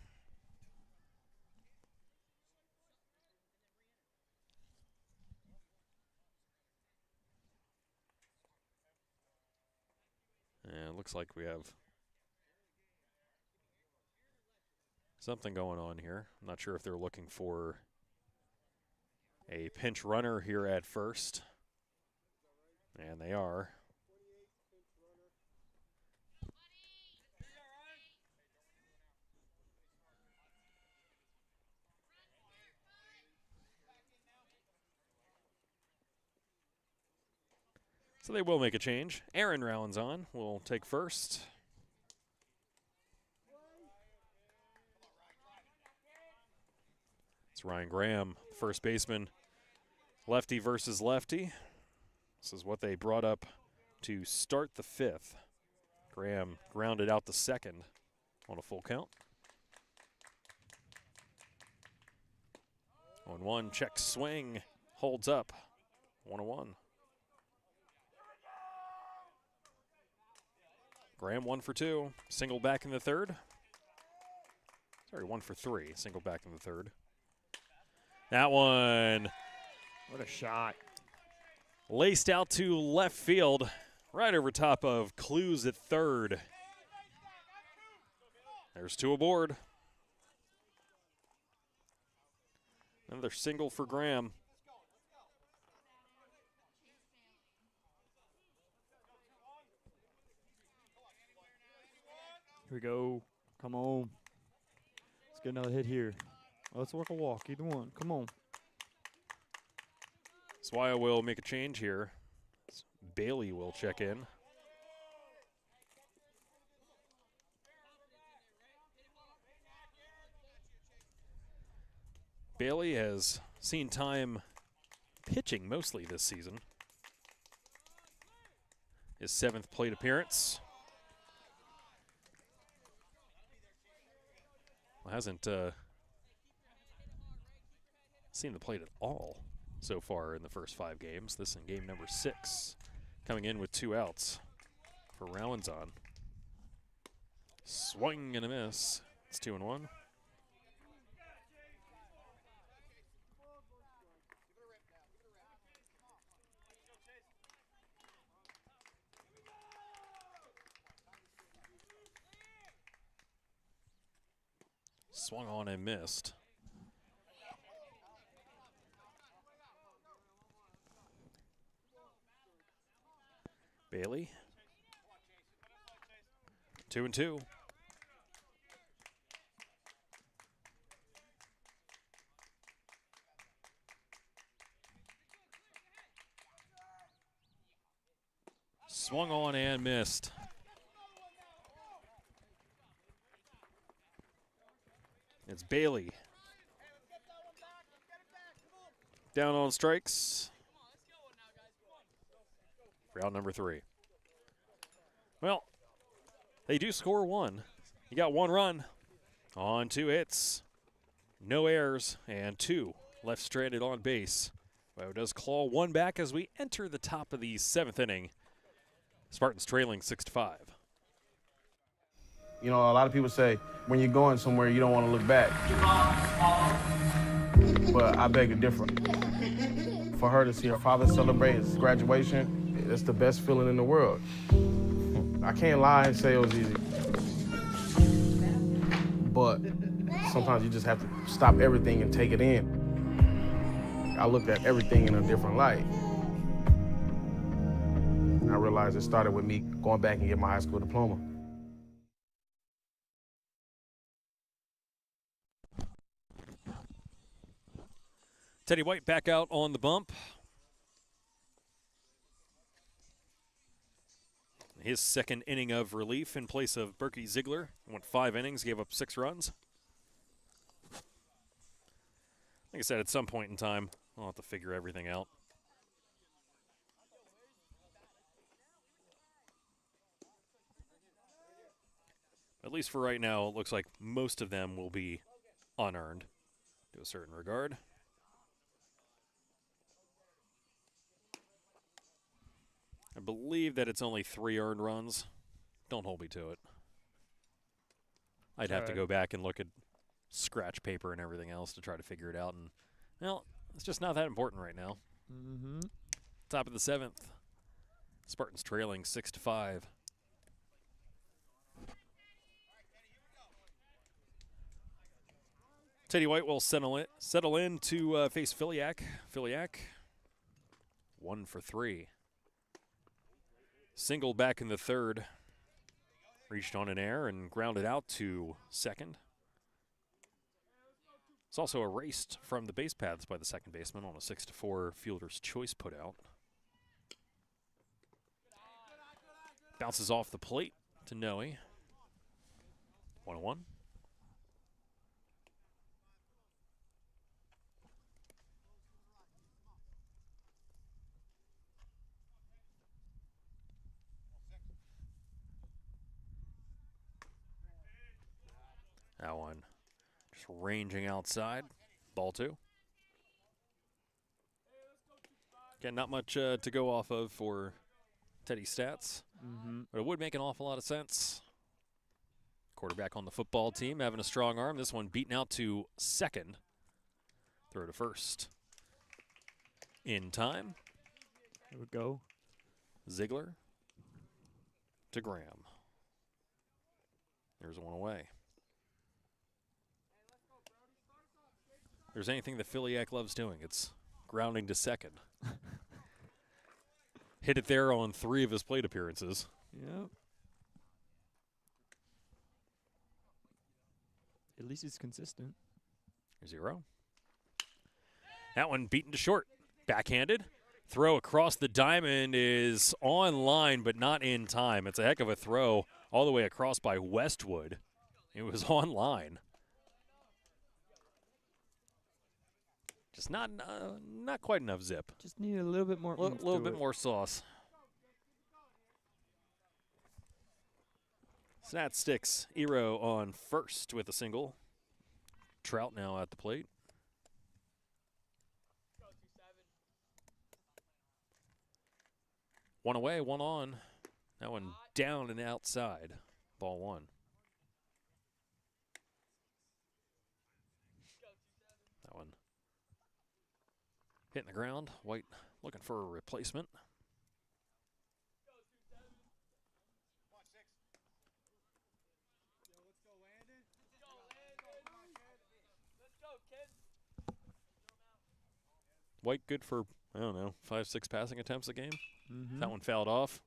And it looks like we have something going on here. I'm not sure if they're looking for a pinch runner here at first. And they are. So they will make a change. Aaron Rowanzon will take first. It's Ryan Graham, first baseman. Lefty versus lefty. This is what they brought up to start the 5th. Graham grounded out the 2nd on a full count. 1-1, check swing, holds up. 1-1. Graham 1 for 2, single back in the 3rd. Sorry, 1 for 3, single back in the 3rd. That one. What a shot. Laced out to left field, right over top of Clues at 3rd. There's 2 aboard. Another single for Graham. Here we go. Come on. Let's get another hit here. Let's work a walk. Either one. Come on. Swire will make a change here. Bailey will check in. Bailey has seen time pitching mostly this season. His 7th plate appearance. Well, hasn't seen the plate at all so far in the first 5 games. This in game number 6. Coming in with 2 outs for Rowanzon. Swing and a miss. It's 2-1. Swung on and missed. Bailey. 2-2. Swung on and missed. It's Bailey. Down on strikes. For out number 3. Well, they do score 1. You got 1 run on 2 hits. No errors and 2 left stranded on base. Well, does claw 1 back as we enter the top of the 7th inning. Spartans trailing 6-5. You know, a lot of people say when you're going somewhere, you don't want to look back. But I beg to differ. For her to see her father celebrate his graduation, it's the best feeling in the world. I can't lie and say it was easy. But sometimes you just have to stop everything and take it in. I looked at everything in a different light. I realized it started with me going back and getting my high school diploma. Teddy White back out on the bump. His second inning of relief in place of Berkey Ziegler. Went 5 innings, gave up 6 runs. Like I said, at some point in time, I'll have to figure everything out. At least for right now, it looks like most of them will be unearned to a certain regard. I believe that it's only 3 earned runs. Don't hold me to it. I'd have to go back and look at scratch paper and everything else to try to figure it out. And, well, it's just not that important right now. Top of the 7th. Spartans trailing 6-5. Teddy White will settle in to face Filiak. Filiak, 1 for 3. Single back in the 3rd. Reached on an air and grounded out to second. It's also erased from the base paths by the second baseman on a 6-4 fielder's choice putout. Bounces off the plate to Noe. 1-1. That one just ranging outside. Ball 2. Again, not much to go off of for Teddy's stats, but it would make an awful lot of sense. Quarterback on the football team having a strong arm. This one beaten out to second. Throw to first. In time. There we go. Ziegler to Graham. There's one away. There's anything that Filiak loves doing, it's grounding to second. Hit it there on 3 of his plate appearances. Yep. At least it's consistent. 0. That one beaten to short. Backhanded. Throw across the diamond is on line, but not in time. It's a heck of a throw all the way across by Westwood. It was on line. Just not quite enough zip. Just need a little bit more. A little bit more sauce. Snat sticks Ero on first with a single. Trout now at the plate. One away, one on. That one down and outside. Ball 1. That one hitting the ground. White looking for a replacement. White good for, I don't know, 5-6 passing attempts a game. That one fouled off.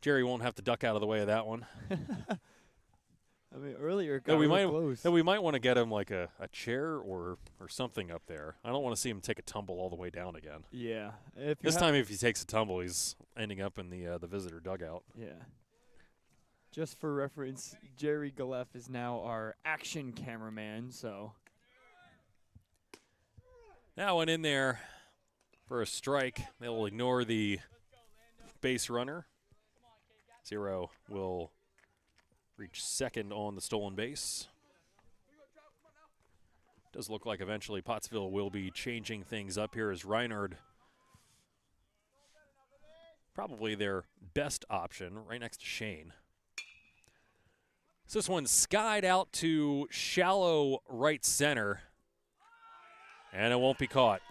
Jerry won't have to duck out of the way of that one. I mean, earlier it got really close. We might want to get him like a chair or something up there. I don't want to see him take a tumble all the way down again. Yeah. This time, if he takes a tumble, he's ending up in the visitor dugout. Yeah. Just for reference, Jerry Galef is now our action cameraman, so. That one in there for a strike. They'll ignore the base runner. 0 will reach second on the stolen base. Does look like eventually Pottsville will be changing things up here as Reinhard, probably their best option, right next to Shane. So this one's skied out to shallow right center, and it won't be caught.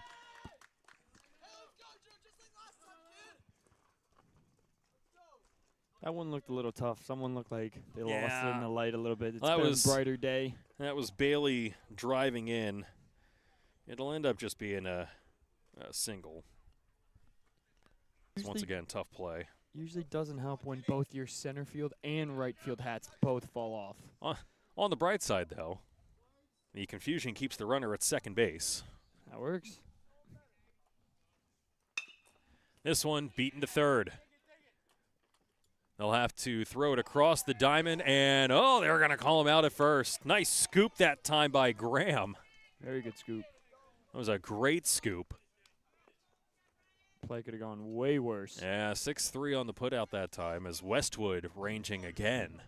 That one looked a little tough. Someone looked like they lost it Yeah. in the light a little bit. It's That been was- a brighter day. That was Bailey driving in. It'll end up just being a single. It's once Usually- again, tough play. Usually doesn't help when both your center field and right field hats both fall off. On the bright side, though, the confusion keeps the runner at second base. That works. This one beaten to third. They'll have to throw it across the diamond, and they're going to call him out at first. Nice scoop that time by Graham. Very good scoop. That was a great scoop. Play could have gone way worse. Yeah, 6-3 on the putout that time as Westwood ranging again.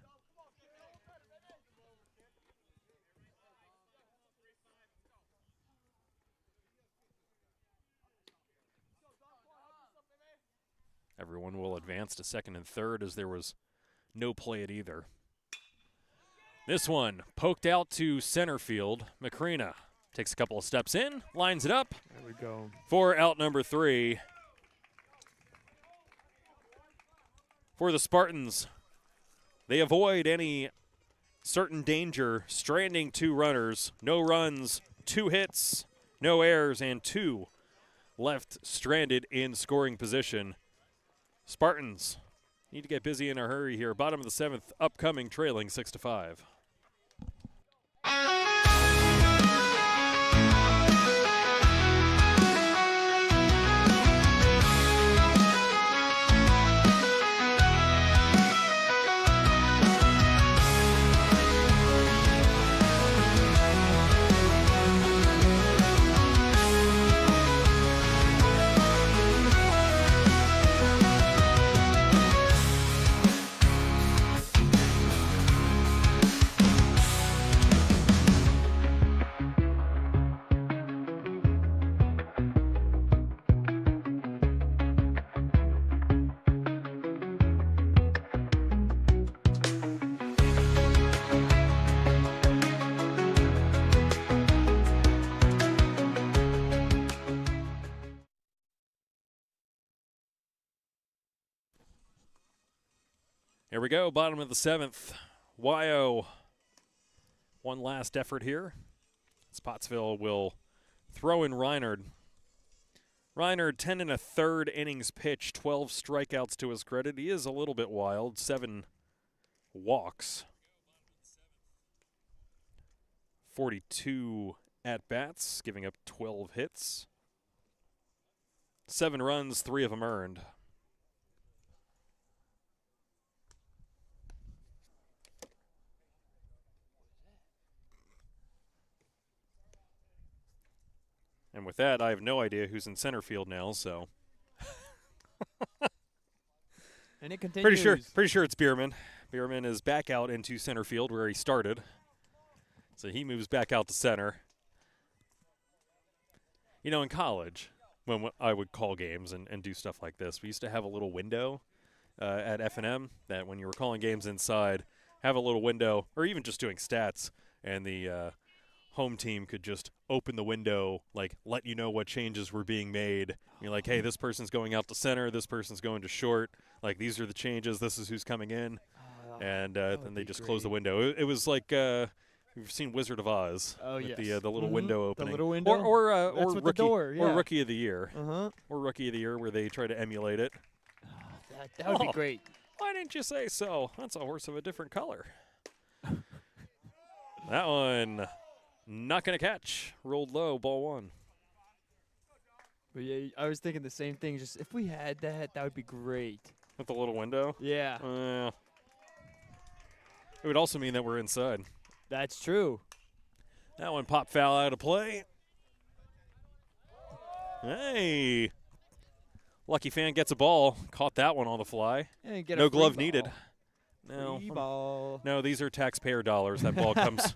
Everyone will advance to second and third as there was no play at either. This one poked out to center field. Macrina takes a couple of steps in, lines it up. There we go. For out number 3. For the Spartans, they avoid any certain danger, stranding 2 runners, no runs, 2 hits, no errors, and 2 left stranded in scoring position. Spartans need to get busy in a hurry here. Bottom of the 7th, upcoming, trailing 6-5. Here we go, bottom of the 7th. Wyo, one last effort here. Pottsville will throw in Reinard. Reinard, 10 1/3 innings pitched, 12 strikeouts to his credit. He is a little bit wild, 7 walks. 42 at-bats, giving up 12 hits. 7 runs, 3 of them earned. And with that, I have no idea who's in center field now, so. And it continues. Pretty sure it's Bierman. Bierman is back out into center field where he started. So he moves back out to center. You know, in college, when I would call games and do stuff like this, we used to have a little window at F&M that when you were calling games inside, have a little window, or even just doing stats, and the home team could just open the window, like let you know what changes were being made. You're like, hey, this person's going out to center, this person's going to short. Like, these are the changes, this is who's coming in. And then they just close the window. It was like you've seen Wizard of Oz. Oh, with yes. the little window opening. The little window? Or That's with rookie, the door, yeah. or Rookie of the Year. Uh-huh. Or Rookie of the Year where they try to emulate it. That would be great. Why didn't you say so? That's a horse of a different color. That one, not going to catch. Rolled low, ball 1. But yeah, I was thinking the same thing. Just if we had that, that would be great. With the little window? Yeah. It would also mean that we're inside. That's true. That one pop foul out of play. Hey. Lucky fan gets a ball. Caught that one on the fly. And get a No free glove ball. needed. No. Free ball. No, these are taxpayer dollars. That ball comes.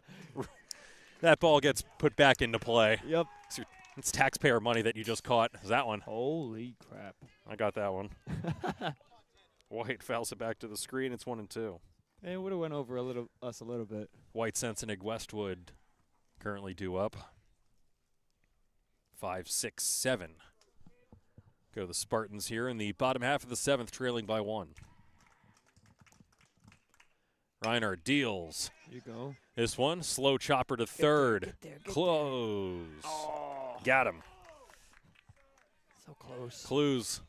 That ball gets put back into play. Yep. It's taxpayer money that you just caught. Is that one? Holy crap. I got that one. White fouls it back to the screen. It's 1 and 2. It would have went over us a little bit. White, Sensenig, Westwood currently due up. 5, 6, 7. Go the Spartans here in the bottom half of the 7th, trailing by 1. Reinhardt deals. There you go. This one, slow chopper to third. Get Close. Oh. Got him. So close. Clues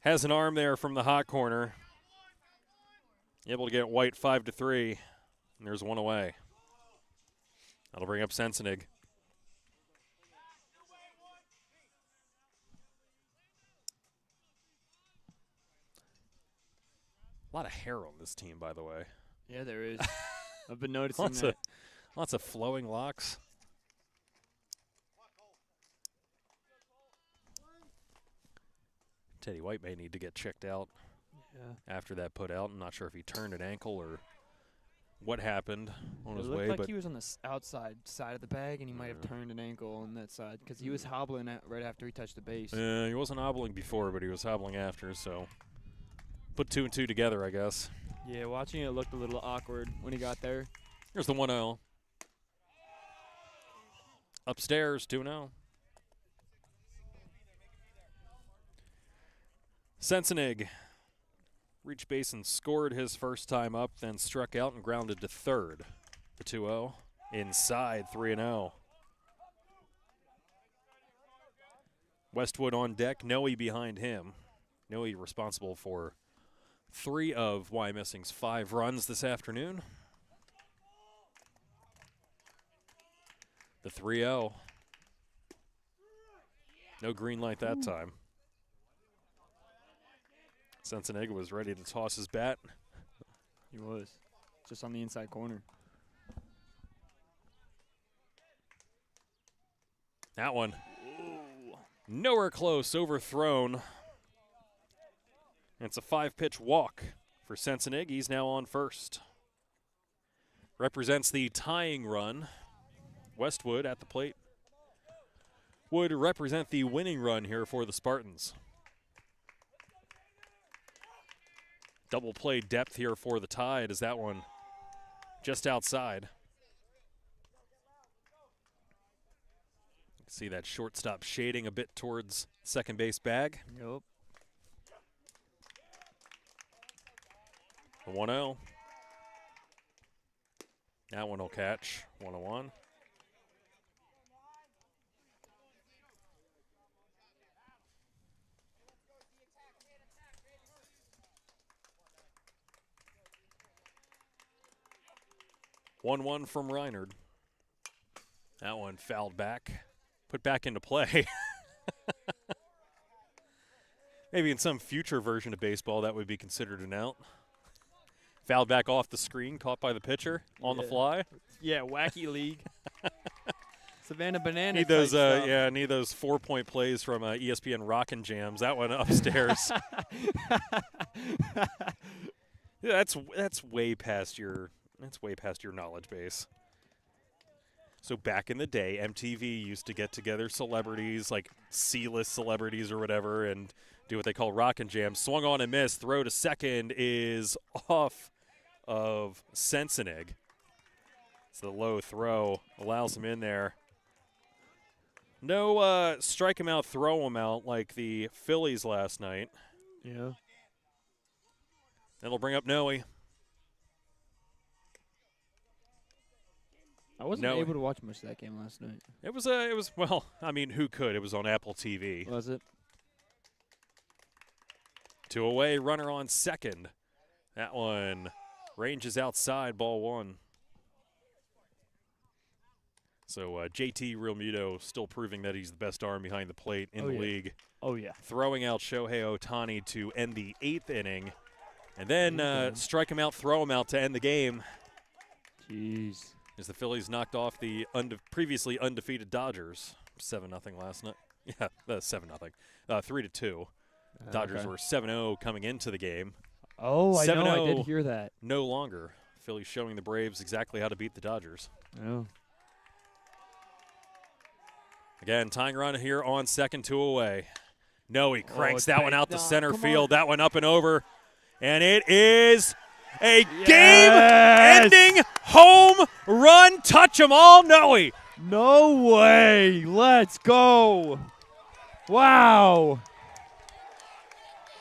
has an arm there from the hot corner. Able to get White 5-3. And there's one away. That'll bring up Sensenig. A lot of hair on this team, by the way. Yeah, there is. I've been noticing that. Lots of flowing locks. Teddy White may need to get checked out after that put out. I'm not sure if he turned an ankle or what happened on his way. It looked like but he was on the outside side of the bag, and he might have turned an ankle on that side because he was hobbling right after he touched the base. He wasn't hobbling before, but he was hobbling after, so put 2 and 2 together, I guess. Yeah, watching it looked a little awkward when he got there. Here's the 1-0. Upstairs, 2-0. Sensenig reached base and scored his first time up, then struck out and grounded to third. The 2-0. Inside, 3-0. Westwood on deck, Noe behind him. Noe responsible for 3 of Wyomissing's 5 runs this afternoon. The 3-0. No green light that time. Sensenig was ready to toss his bat. He was. Just on the inside corner. That one. Nowhere close, overthrown. And it's a 5-pitch walk for Sensenig. He's now on first. Represents the tying run. Westwood at the plate would represent the winning run here for the Spartans. Double play depth here for the Tide as that one just outside. You can see that shortstop shading a bit towards second base bag. Yep. The 1-0. That one will catch. 1-1. One from Reinhardt. That one fouled back, put back into play. Maybe in some future version of baseball that would be considered an out. Fouled back off the screen, caught by the pitcher on the fly. Yeah, wacky league. Savannah Banana. Need those, need those 4-point plays from ESPN Rockin' Jams. That one upstairs. Yeah, that's way past your knowledge base. So back in the day, MTV used to get together celebrities, like C-list celebrities or whatever, and do what they call Rockin' Jams. Swung on and missed. Throw to second is off of Sensenig. It's the low throw. Allows him in there. No strike him out, throw him out like the Phillies last night. Yeah. That'll bring up Noe. I wasn't able to watch much of that game last night. It was well, I mean, who could? It was on Apple TV. Was it? 2 away, runner on second. That one ranges outside, ball 1. So JT Realmuto still proving that he's the best arm behind the plate in the league. Oh, yeah. Throwing out Shohei Ohtani to end the 8th inning. And then strike him out, throw him out to end the game. Jeez. As the Phillies knocked off the previously undefeated Dodgers. 7-0 last night. Yeah, 7-0. 3-2. Dodgers were 7-0 coming into the game. Oh, I know. I did hear that. No longer. Phillies showing the Braves exactly how to beat the Dodgers. Oh. Again, tying run here on second, 2 away. No, he cranks that one out to center field. That one up and over. And it is a game-ending home run. Touch 'em all, Noe. No way. Let's go. Wow.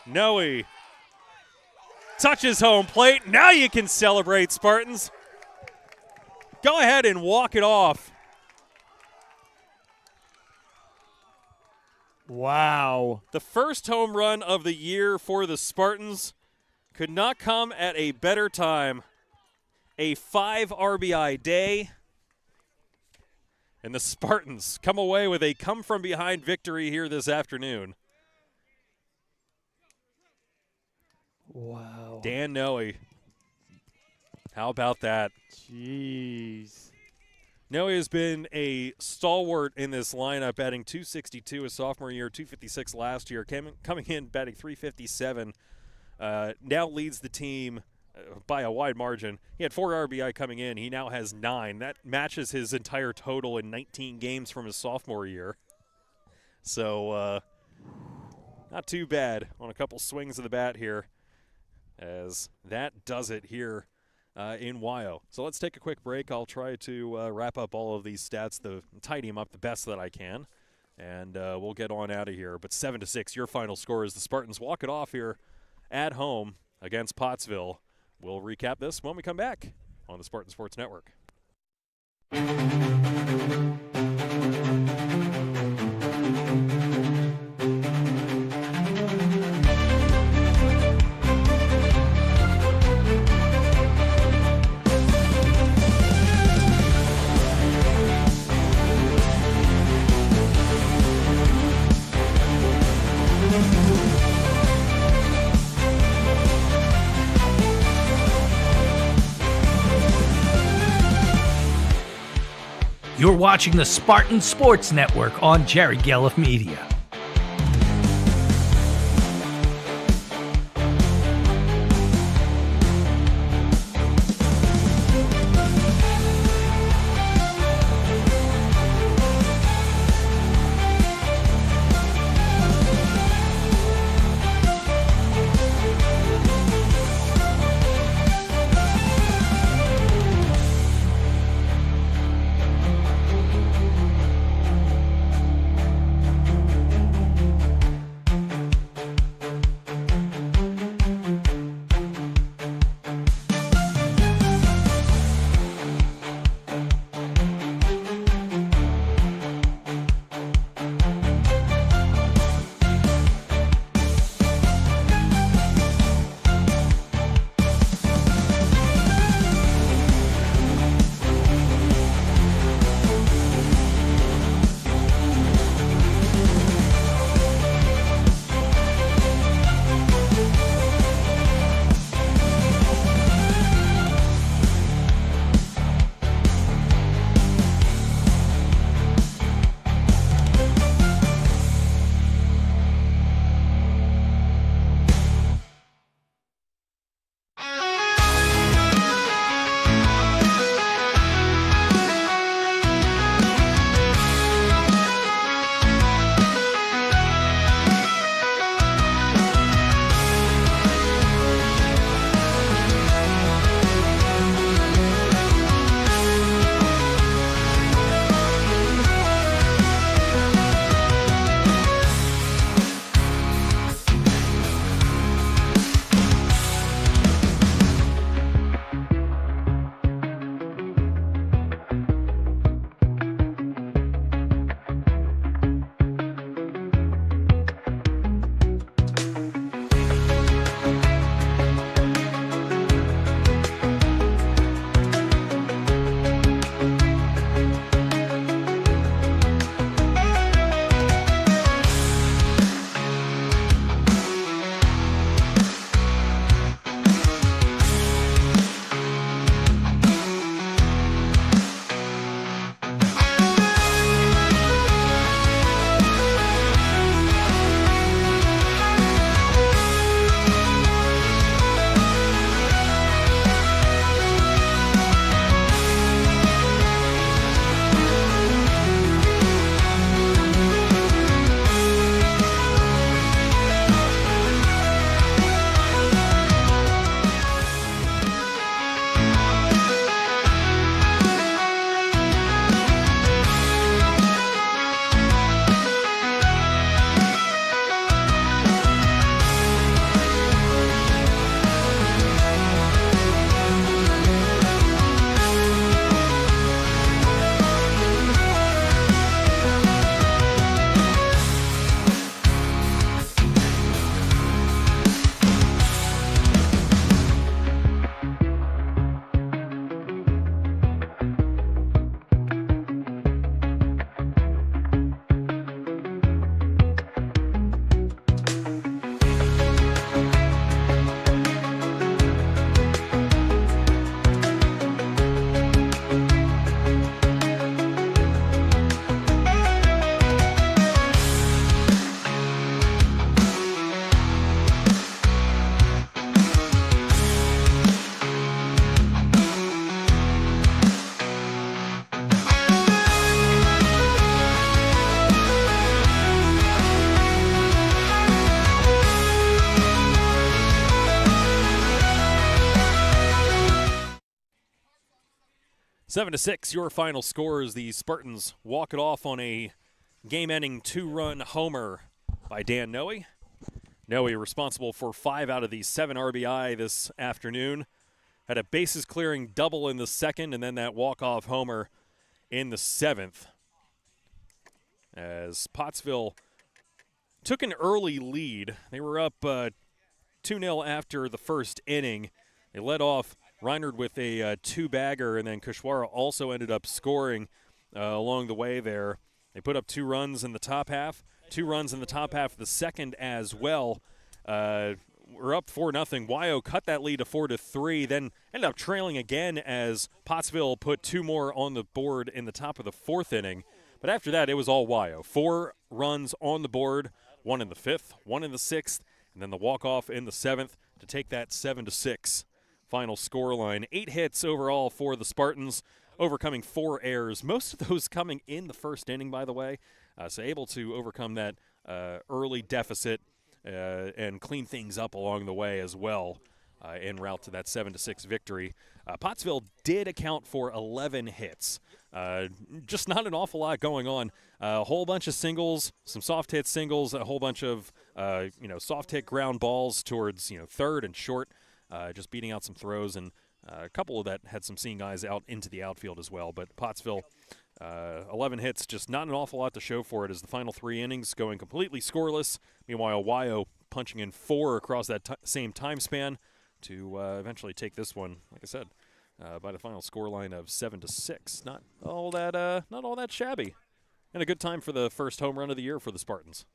Noe touches home plate. Now you can celebrate, Spartans. Go ahead and walk it off. Wow. The first home run of the year for the Spartans could not come at a better time. A 5 RBI day. And the Spartans come away with a come-from-behind victory here this afternoon. Wow. Dan Noe. How about that? Jeez. Noe has been a stalwart in this lineup, batting .262 his sophomore year, .256 last year, coming in batting .357. Now leads the team by a wide margin. He had 4 RBI coming in. He now has 9. That matches his entire total in 19 games from his sophomore year. So not too bad on a couple swings of the bat here, as that does it here in Wyo. So let's take a quick break. I'll try to wrap up all of these stats, tidy them up the best that I can, and we'll get on out of here. But 7-6, your final score as the Spartans walk it off here at home against Pottsville. We'll recap this when we come back on the Spartan Sports Network. You're watching the Spartan Sports Network on Jerry Gelliff Media. 7-6, your final score as the Spartans walk it off on a game-ending 2-run homer by Dan Noe. Noe responsible for 5 out of the 7 RBI this afternoon. Had a bases-clearing double in the second, and then that walk-off homer in the 7th. As Pottsville took an early lead. They were up 2-0 after the first inning. They led off Reinard with a 2-bagger, and then Kushwara also ended up scoring along the way there. They put up 2 runs in the top half, 2 runs in the top half of the second as well. We're up 4-0. Wyo cut that lead to 4-3, then ended up trailing again as Pottsville put 2 more on the board in the top of the 4th inning. But after that, it was all Wyo. 4 runs on the board, 1 in the 5th, 1 in the 6th, and then the walk-off in the 7th to take that 7-6 final scoreline. 8 hits overall for the Spartans, overcoming 4 errors, most of those coming in the first inning, by the way. So able to overcome that early deficit and clean things up along the way as well en route to that 7-6 victory. Pottsville did account for 11 hits. Just not an awful lot going on. A whole bunch of singles, some soft hit singles, a whole bunch of soft hit ground balls towards third and short. Just beating out some throws, and a couple of that had some seeing eyes out into the outfield as well. But Pottsville, 11 hits, just not an awful lot to show for it as the final 3 innings going completely scoreless. Meanwhile, Wyo punching in 4 across that same time span to eventually take this one, like I said, by the final scoreline of 7-6. Not all that shabby. And a good time for the first home run of the year for the Spartans.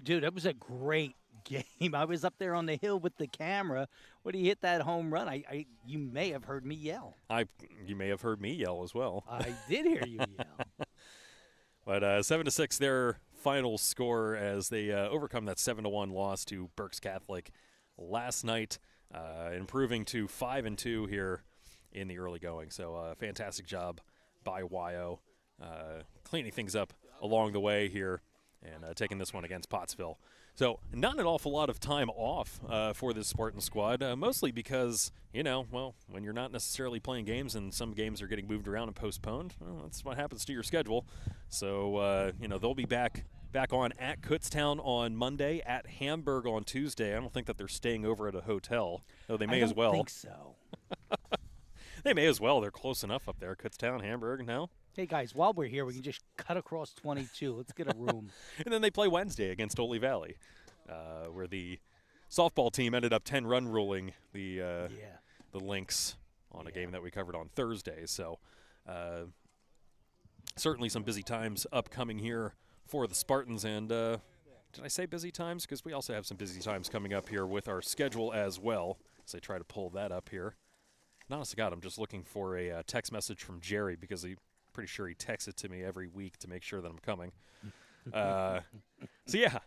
Dude, that was a great game. I was up there on the hill with the camera when he hit that home run. You may have heard me yell. You may have heard me yell as well. I did hear you yell. But 7-6, their final score as they overcome that 7-1 loss to Berks Catholic last night, improving to 5-2 here in the early going. So fantastic job by Wyo, cleaning things up along the way here and taking this one against Pottsville. So not an awful lot of time off for this Spartan squad, mostly because, when you're not necessarily playing games and some games are getting moved around and postponed, that's what happens to your schedule. So, they'll be back on at Kutztown on Monday, at Hamburg on Tuesday. I don't think that they're staying over at a hotel, though they may as well. I don't think so. They may as well. They're close enough up there. Kutztown, Hamburg, no? Hey, guys, while we're here, we can just cut across 22. Let's get a room. And then they play Wednesday against Ole Valley, where the softball team ended up 10-run ruling the Lynx on a game that we covered on Thursday. So certainly some busy times upcoming here for the Spartans. And did I say busy times? Because we also have some busy times coming up here with our schedule as well, as I try to pull that up here. And honest to God, I'm just looking for a text message from Jerry because pretty sure he texts it to me every week to make sure that I'm coming. So yeah,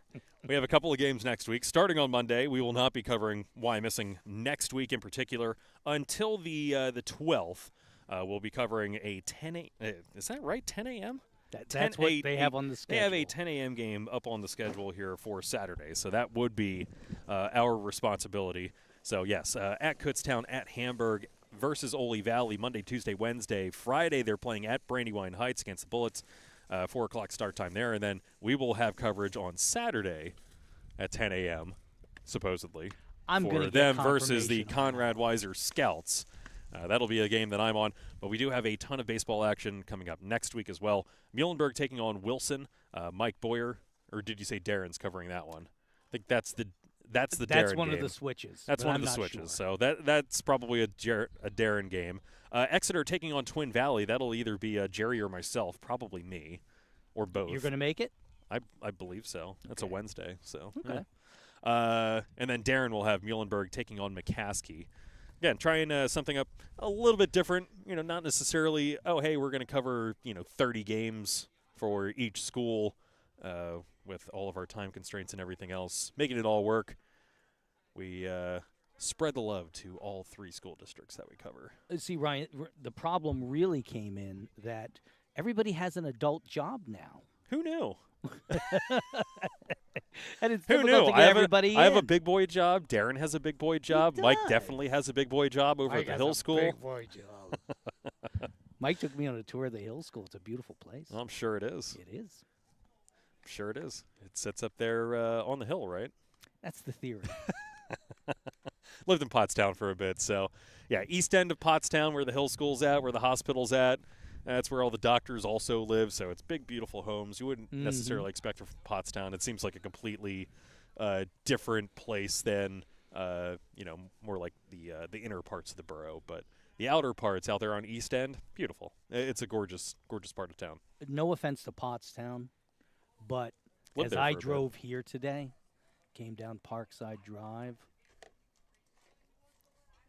we have a couple of games next week. Starting on Monday, we will not be covering Wyomissing next week in particular until the 12th. We'll be covering a 10 a.m. Is that right? 10 a.m. That's what they have on the schedule. They have a 10 a.m. game up on the schedule here for Saturday, so that would be our responsibility. So yes, at Kutztown, at Hamburg versus Ole Valley, Monday, Tuesday, Wednesday. Friday, they're playing at Brandywine Heights against the Bullets. 4 o'clock start time there. And then we will have coverage on Saturday at 10 a.m., supposedly, for them versus the Conrad Weiser Scouts. That'll be a game that I'm on. But we do have a ton of baseball action coming up next week as well. Muhlenberg taking on Wilson. Mike Boyer, or did you say Darren's covering that one? I think that's the Darren That's one game. of the switches. That's one of the switches. Sure. So that's probably a Darren game. Exeter taking on Twin Valley. That'll either be Jerry or myself, probably me, or both. You're going to make it? I believe so. That's a Wednesday. So okay. And then Darren will have Muhlenberg taking on McCaskey. Again, trying something up a little bit different. Not necessarily, hey, we're going to cover 30 games for each school with all of our time constraints and everything else, making it all work. We spread the love to all 3 school districts that we cover. See, Ryan, the problem really came in that everybody has an adult job now. Who knew? And it's Who difficult knew? to get everybody I have a big boy job. Darren has a big boy job. Mike does. definitely has a big boy job over at the Hill School. Big boy job. Mike took me on a tour of the Hill School. It's a beautiful place. I'm sure it is. It is. I'm sure it is. It sits up there on the hill, right? That's the theory. Lived in Pottstown for a bit, so yeah, east end of Pottstown, where the Hill School's at, where the hospital's at. That's where all the doctors also live, so it's big, beautiful homes. You wouldn't necessarily expect it from Pottstown. It seems like a completely different place than more like the inner parts of the borough. But the outer parts out there on East End, beautiful. It's a gorgeous, gorgeous part of town. No offense to Pottstown, but Lived as there I for a bit. drove here today, came down Parkside Drive,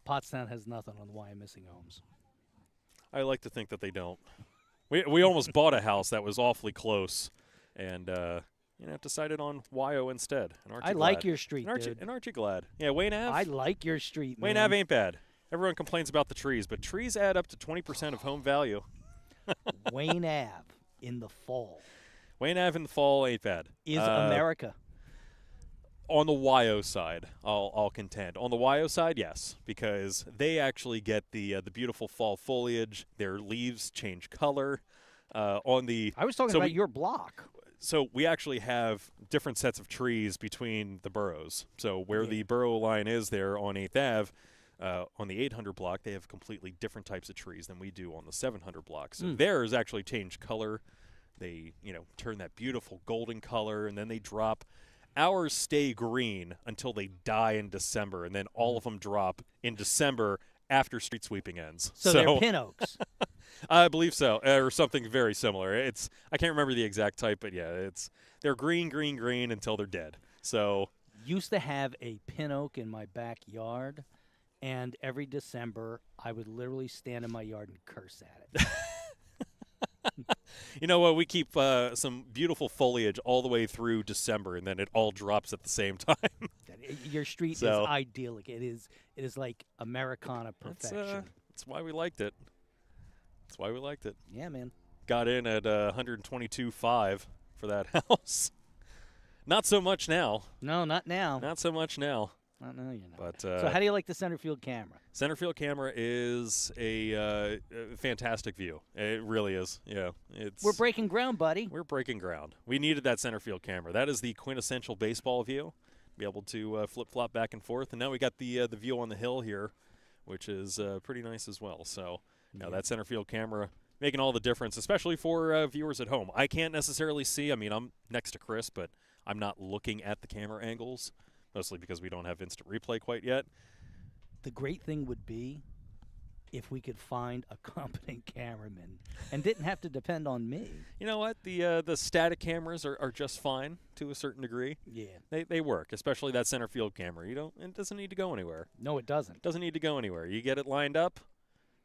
Pottstown has nothing on the Wyomissing homes. I like to think that they don't. We almost bought a house that was awfully close, and decided on Wyo instead. And aren't you I like glad? your street, and dude. aren't you glad? Yeah, Wayne Ave. I like your street, man. Wayne Ave ain't bad. Everyone complains about the trees, but trees add up to 20% of home value. Wayne Ave in the fall Wayne Ave in the fall ain't bad. is America. On the Wyo side, I'll contend. On the Wyo side, yes, because they actually get the beautiful fall foliage. Their leaves change color. I was talking about your block. So we actually have different sets of trees between the boroughs. So where the borough line is there on 8th Ave, on the 800 block, they have completely different types of trees than we do on the 700 block. So theirs actually change color. They, turn that beautiful golden color, and then they drop. Ours stay green until they die in December, and then all of them drop in December after street sweeping ends. So they're pin oaks. I believe so, or something very similar. I can't remember the exact type, but yeah, they're green, green, green until they're dead. So Used to have a pin oak in my backyard, and every December I would literally stand in my yard and curse at it. you know what? We keep some beautiful foliage all the way through December, and then it all drops at the same time. Your street is idyllic. It is like Americana perfection. That's why we liked it. That's why we liked it. Yeah, man. Got in at 122.5 for that house. Not so much now. No, not now. Not so much now. Not now, you know. But so how do you like the center field camera? Center field camera is a fantastic view. It really is. Yeah, we're breaking ground, buddy. We're breaking ground. We needed that center field camera. That is the quintessential baseball view. Be able to flip-flop back and forth. And now we got the view on the hill here, which is pretty nice as well. So that center field camera making all the difference, especially for viewers at home. I can't necessarily see. I mean, I'm next to Chris, but I'm not looking at the camera angles, mostly because we don't have instant replay quite yet. The great thing would be if we could find a competent cameraman and didn't have to depend on me. You know what? The static cameras are just fine to a certain degree. Yeah. They work, especially that center field camera. It doesn't need to go anywhere. No, it doesn't. It doesn't need to go anywhere. You get it lined up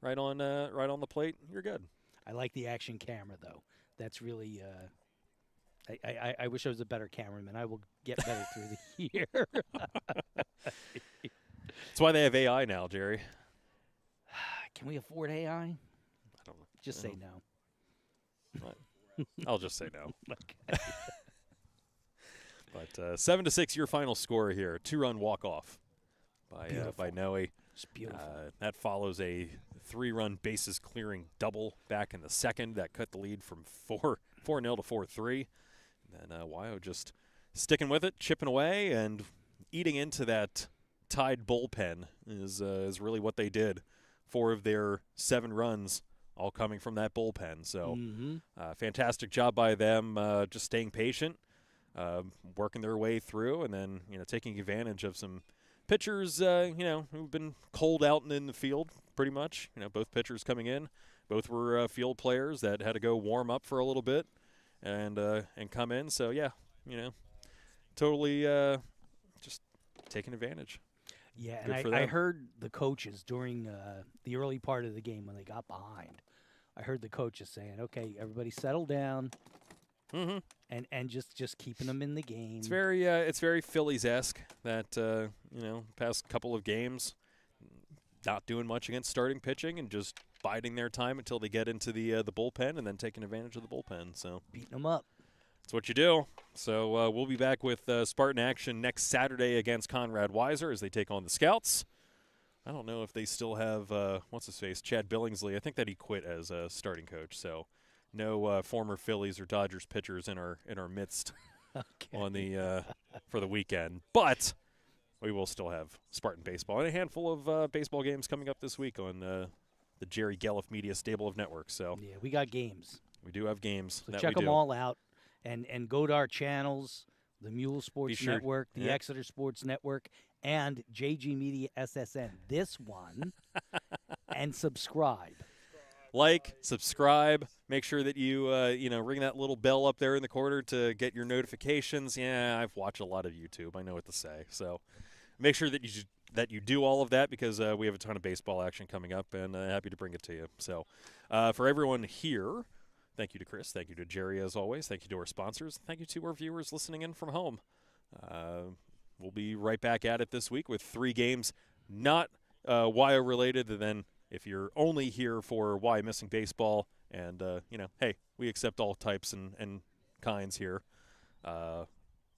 right on the plate, you're good. I like the action camera though. That's really I wish I was a better cameraman. I will get better through the year. That's why they have AI now, Jerry. Can we afford AI? I don't know. Just say no. I'll just say no. Okay. But 7-6, your final score here. 2-run walk-off by Noe. It's beautiful. That follows a 3-run bases clearing double back in the second that cut the lead from 4-0 to 4-3. And then Wyo just sticking with it, chipping away, and eating into that tied bullpen is really what they did. 4 of their 7 runs all coming from that bullpen. So fantastic job by them just staying patient, working their way through, and then taking advantage of some pitchers who've been cold out in the field pretty much. Both pitchers coming in. Both were field players that had to go warm up for a little bit and come in. So, yeah, totally just taking advantage. Yeah, Good and I heard the coaches during the early part of the game when they got behind. I heard the coaches saying, "Okay, everybody settle down," and just keeping them in the game. It's very Phillies-esque that past couple of games, not doing much against starting pitching and just biding their time until they get into the bullpen and then taking advantage of the bullpen. So beating them up. That's what you do. So we'll be back with Spartan action next Saturday against Conrad Weiser as they take on the Scouts. I don't know if they still have, what's his face, Chad Billingsley. I think that he quit as a starting coach. So no former Phillies or Dodgers pitchers in our midst on the for the weekend. But we will still have Spartan baseball and a handful of baseball games coming up this week on the Jerry Gelliff Media stable of networks. So yeah, we got games. We do have games. So check them all out and go to our channels, the Mule Sports Network, the Exeter Sports Network, and JG Media SSN. This one, and subscribe. Like, subscribe. Make sure that you ring that little bell up there in the corner to get your notifications. Yeah, I've watched a lot of YouTube. I know what to say. So make sure that you do all of that because we have a ton of baseball action coming up, and happy to bring it to you. So for everyone here, thank you to Chris. Thank you to Jerry, as always. Thank you to our sponsors. Thank you to our viewers listening in from home. We'll be right back at it this week with 3 games, not Wyo-related, and then if you're only here for Wyomissing baseball, and, hey, we accept all types and kinds here,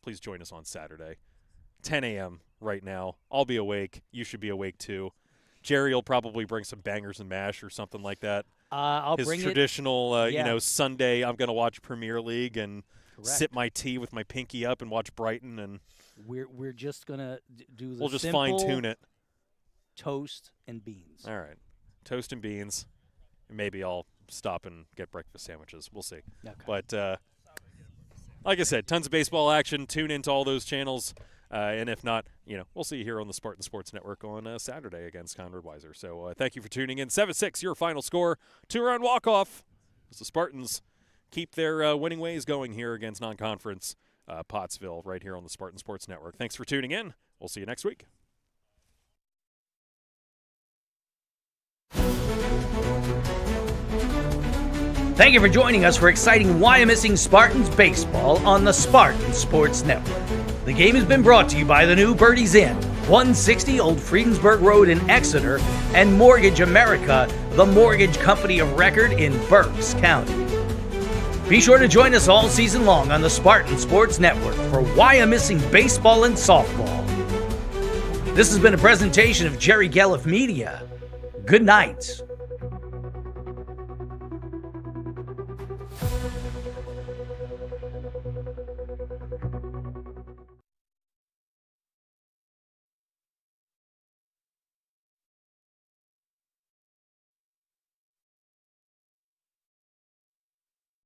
please join us on Saturday. 10 a.m. right now. I'll be awake. You should be awake, too. Jerry will probably bring some bangers and mash or something like that. I'll His bring traditional, Sunday, I'm going to watch Premier League and sip my tea with my pinky up and watch Brighton. And we're just going to do the We'll just simple fine-tune it. Toast and beans. All right. Toast and beans. And maybe I'll stop and get breakfast sandwiches. We'll see. Okay. But like I said, tons of baseball action. Tune into all those channels. And if not, we'll see you here on the Spartan Sports Network on Saturday against Conrad Weiser. So thank you for tuning in. 7-6, your final score. 2-run walk-off as the Spartans keep their winning ways going here against non-conference Pottsville right here on the Spartan Sports Network. Thanks for tuning in. We'll see you next week. Thank you for joining us for exciting Wyomissing Spartans baseball on the Spartan Sports Network. The game has been brought to you by the new Birdies Inn, 160 Old Friedensburg Road in Exeter, and Mortgage America, the mortgage company of record in Berks County. Be sure to join us all season long on the Spartan Sports Network for Wyomissing baseball and softball. This has been a presentation of Jerry Gelliff Media. Good night.